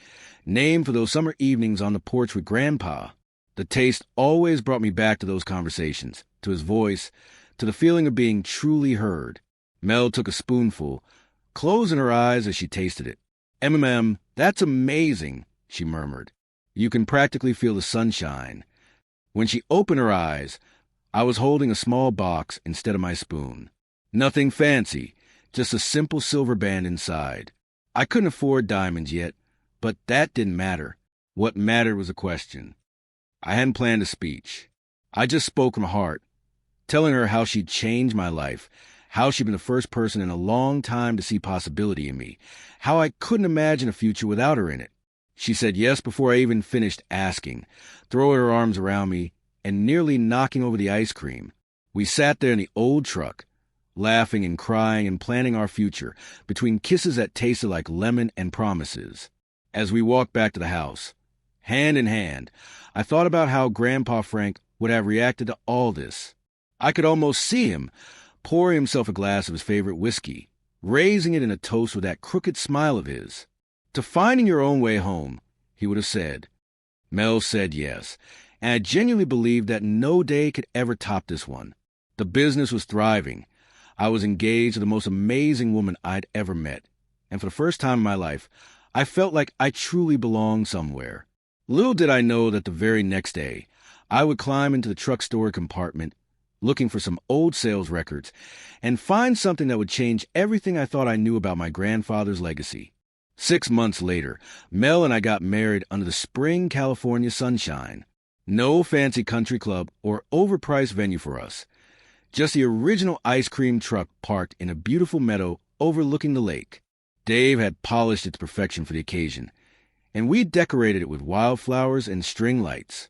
named for those summer evenings on the porch with Grandpa. The taste always brought me back to those conversations, to his voice, to the feeling of being truly heard. Mel took a spoonful, closing her eyes as she tasted it. That's amazing," she murmured. "You can practically feel the sunshine." When she opened her eyes, I was holding a small box instead of my spoon. Nothing fancy, just a simple silver band inside. I couldn't afford diamonds yet, but that didn't matter. What mattered was a question. I hadn't planned a speech. I just spoke from the heart, telling her how she'd changed my life, how she'd been the first person in a long time to see possibility in me, how I couldn't imagine a future without her in it. She said yes before I even finished asking, throwing her arms around me and nearly knocking over the ice cream. We sat there in the old truck, laughing and crying and planning our future, between kisses that tasted like lemon and promises. As we walked back to the house, hand in hand, I thought about how Grandpa Frank would have reacted to all this. I could almost see him pouring himself a glass of his favorite whiskey, raising it in a toast with that crooked smile of his. To finding your own way home, he would have said. Mel said yes, and I genuinely believed that no day could ever top this one. The business was thriving. I was engaged to the most amazing woman I'd ever met, and for the first time in my life, I felt like I truly belonged somewhere. Little did I know that the very next day, I would climb into the truck storage compartment, looking for some old sales records, and find something that would change everything I thought I knew about my grandfather's legacy. 6 months later, Mel and I got married under the spring California sunshine. No fancy country club or overpriced venue for us. Just the original ice cream truck parked in a beautiful meadow overlooking the lake. Dave had polished it to perfection for the occasion, and we decorated it with wildflowers and string lights.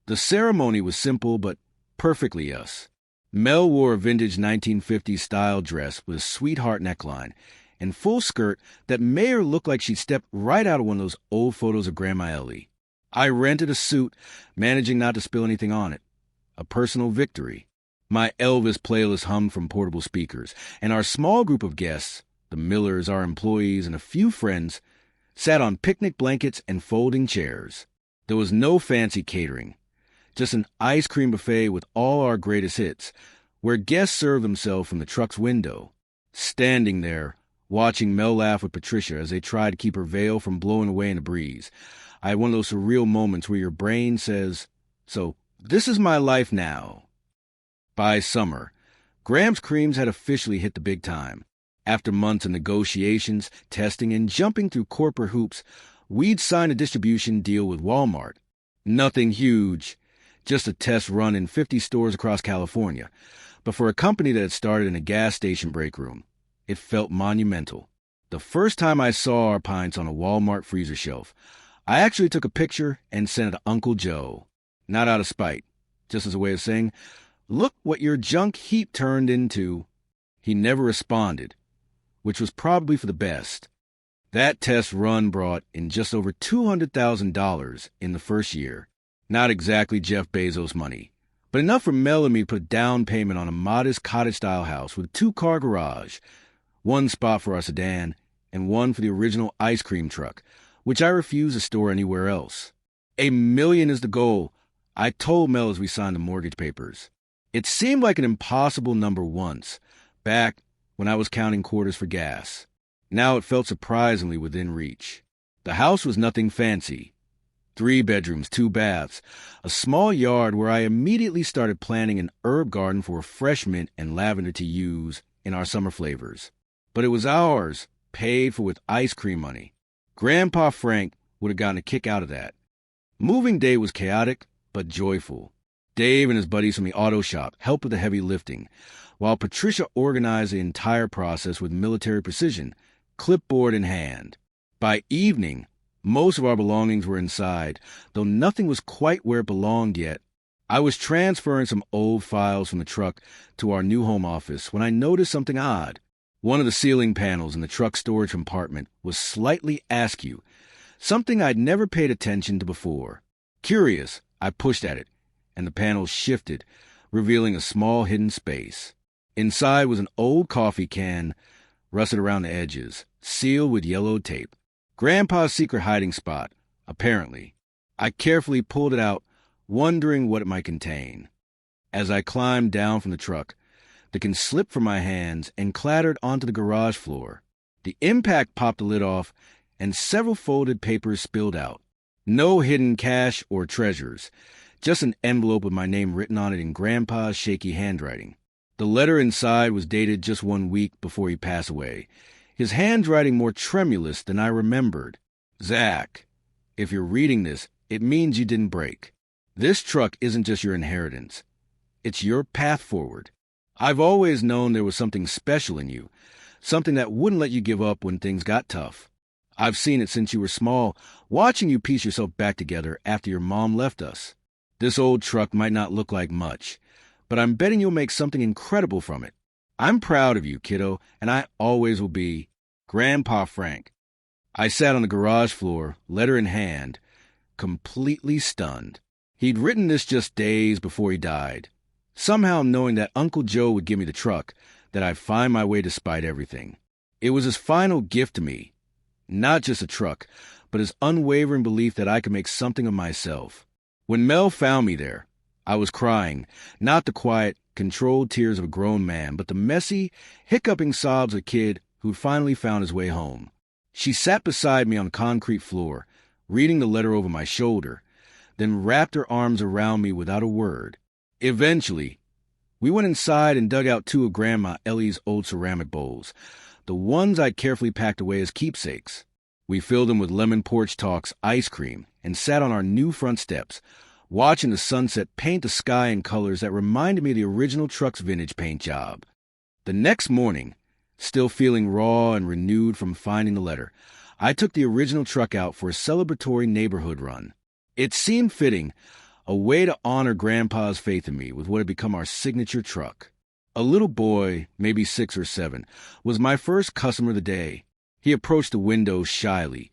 The ceremony was simple but perfectly us. Mel wore a vintage 1950s style dress with a sweetheart neckline and full skirt that made her look like she'd stepped right out of one of those old photos of Grandma Ellie. I rented a suit, managing not to spill anything on it. A personal victory. My Elvis playlist hummed from portable speakers, and our small group of guests, the Millers, our employees, and a few friends, sat on picnic blankets and folding chairs. There was no fancy catering, just an ice cream buffet with all our greatest hits, where guests served themselves from the truck's window. Standing there, watching Mel laugh with Patricia as they tried to keep her veil from blowing away in the breeze, I had one of those surreal moments where your brain says, "So, this is my life now." By summer, Graham's Creams had officially hit the big time. After months of negotiations, testing, and jumping through corporate hoops, we'd signed a distribution deal with Walmart. Nothing huge, just a test run in 50 stores across California. But for a company that had started in a gas station break room, it felt monumental. The first time I saw our pints on a Walmart freezer shelf, I actually took a picture and sent it to Uncle Joe. Not out of spite, just as a way of saying, "Look what your junk heap turned into." He never responded, which was probably for the best. That test run brought in just over $200,000 in the first year. Not exactly Jeff Bezos money, but enough for Mel and me to put a down payment on a modest cottage-style house with a 2-car garage, one spot for our sedan, and one for the original ice cream truck, which I refuse to store anywhere else. $1 million is the goal, I told Mel as we signed the mortgage papers. It seemed like an impossible number once, back when I was counting quarters for gas. Now it felt surprisingly within reach. The house was nothing fancy. 3 bedrooms, 2 baths, a small yard where I immediately started planting an herb garden for fresh mint and lavender to use in our summer flavors. But it was ours, paid for with ice cream money. Grandpa Frank would have gotten a kick out of that. Moving day was chaotic, but joyful. Dave and his buddies from the auto shop helped with the heavy lifting, while Patricia organized the entire process with military precision, clipboard in hand. By evening, most of our belongings were inside, though nothing was quite where it belonged yet. I was transferring some old files from the truck to our new home office when I noticed something odd. One of the ceiling panels in the truck storage compartment was slightly askew, something I'd never paid attention to before. Curious, I pushed at it, and the panel shifted, revealing a small hidden space. Inside was an old coffee can, rusted around the edges, sealed with yellow tape. Grandpa's secret hiding spot, apparently. I carefully pulled it out, wondering what it might contain. As I climbed down from the truck, the can slipped from my hands and clattered onto the garage floor. The impact popped the lid off, and several folded papers spilled out. No hidden cash or treasures, just an envelope with my name written on it in Grandpa's shaky handwriting. The letter inside was dated just 1 week before he passed away, his handwriting more tremulous than I remembered. "Zach, if you're reading this, it means you didn't break. This truck isn't just your inheritance. It's your path forward. I've always known there was something special in you, something that wouldn't let you give up when things got tough. I've seen it since you were small, watching you piece yourself back together after your mom left us. This old truck might not look like much, but I'm betting you'll make something incredible from it. I'm proud of you, kiddo, and I always will be. Grandpa Frank. I sat on the garage floor, letter in hand, completely stunned. He'd written this just days before he died, somehow knowing that Uncle Joe would give me the truck, that I'd find my way despite everything. It was his final gift to me, not just a truck, but his unwavering belief that I could make something of myself. When Mel found me there, I was crying, not the quiet, controlled tears of a grown man, but the messy, hiccuping sobs of a kid who'd finally found his way home. She sat beside me on the concrete floor, reading the letter over my shoulder, then wrapped her arms around me without a word. Eventually, we went inside and dug out two of Grandma Ellie's old ceramic bowls, the ones I'd carefully packed away as keepsakes. We filled them with Lemon Porch Talks ice cream and sat on our new front steps, watching the sunset paint the sky in colors that reminded me of the original truck's vintage paint job. The next morning, still feeling raw and renewed from finding the letter, I took the original truck out for a celebratory neighborhood run. It seemed fitting, a way to honor Grandpa's faith in me with what had become our signature truck. A little boy, maybe 6 or 7, was my first customer of the day. He approached the window shyly,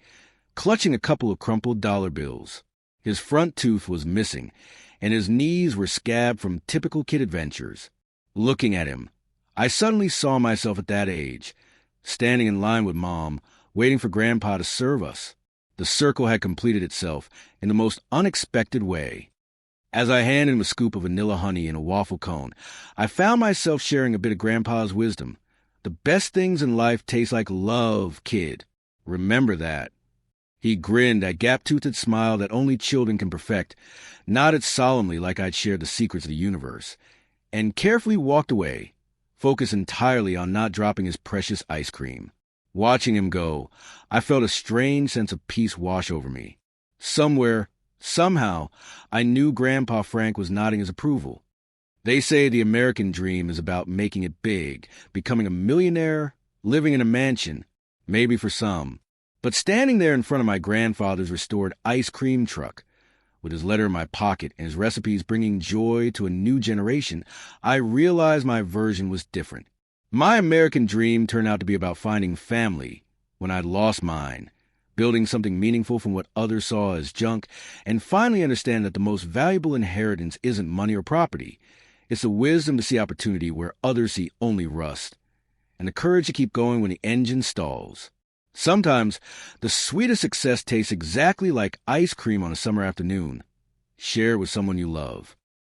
clutching a couple of crumpled dollar bills. His front tooth was missing, and his knees were scabbed from typical kid adventures. Looking at him, I suddenly saw myself at that age, standing in line with Mom, waiting for Grandpa to serve us. The circle had completed itself in the most unexpected way. As I handed him a scoop of vanilla honey in a waffle cone, I found myself sharing a bit of Grandpa's wisdom. The best things in life taste like love, kid. Remember that. He grinned, that gap-toothed smile that only children can perfect, nodded solemnly like I'd shared the secrets of the universe, and carefully walked away, focused entirely on not dropping his precious ice cream. Watching him go, I felt a strange sense of peace wash over me. Somewhere, somehow, I knew Grandpa Frank was nodding his approval. They say the American dream is about making it big, becoming a millionaire, living in a mansion, maybe for some. But standing there in front of my grandfather's restored ice cream truck, with his letter in my pocket and his recipes bringing joy to a new generation, I realized my version was different. My American dream turned out to be about finding family when I'd lost mine, building something meaningful from what others saw as junk, and finally understand that the most valuable inheritance isn't money or property. It's the wisdom to see opportunity where others see only rust, and the courage to keep going when the engine stalls. Sometimes, the sweetest success tastes exactly like ice cream on a summer afternoon. Share it with someone you love.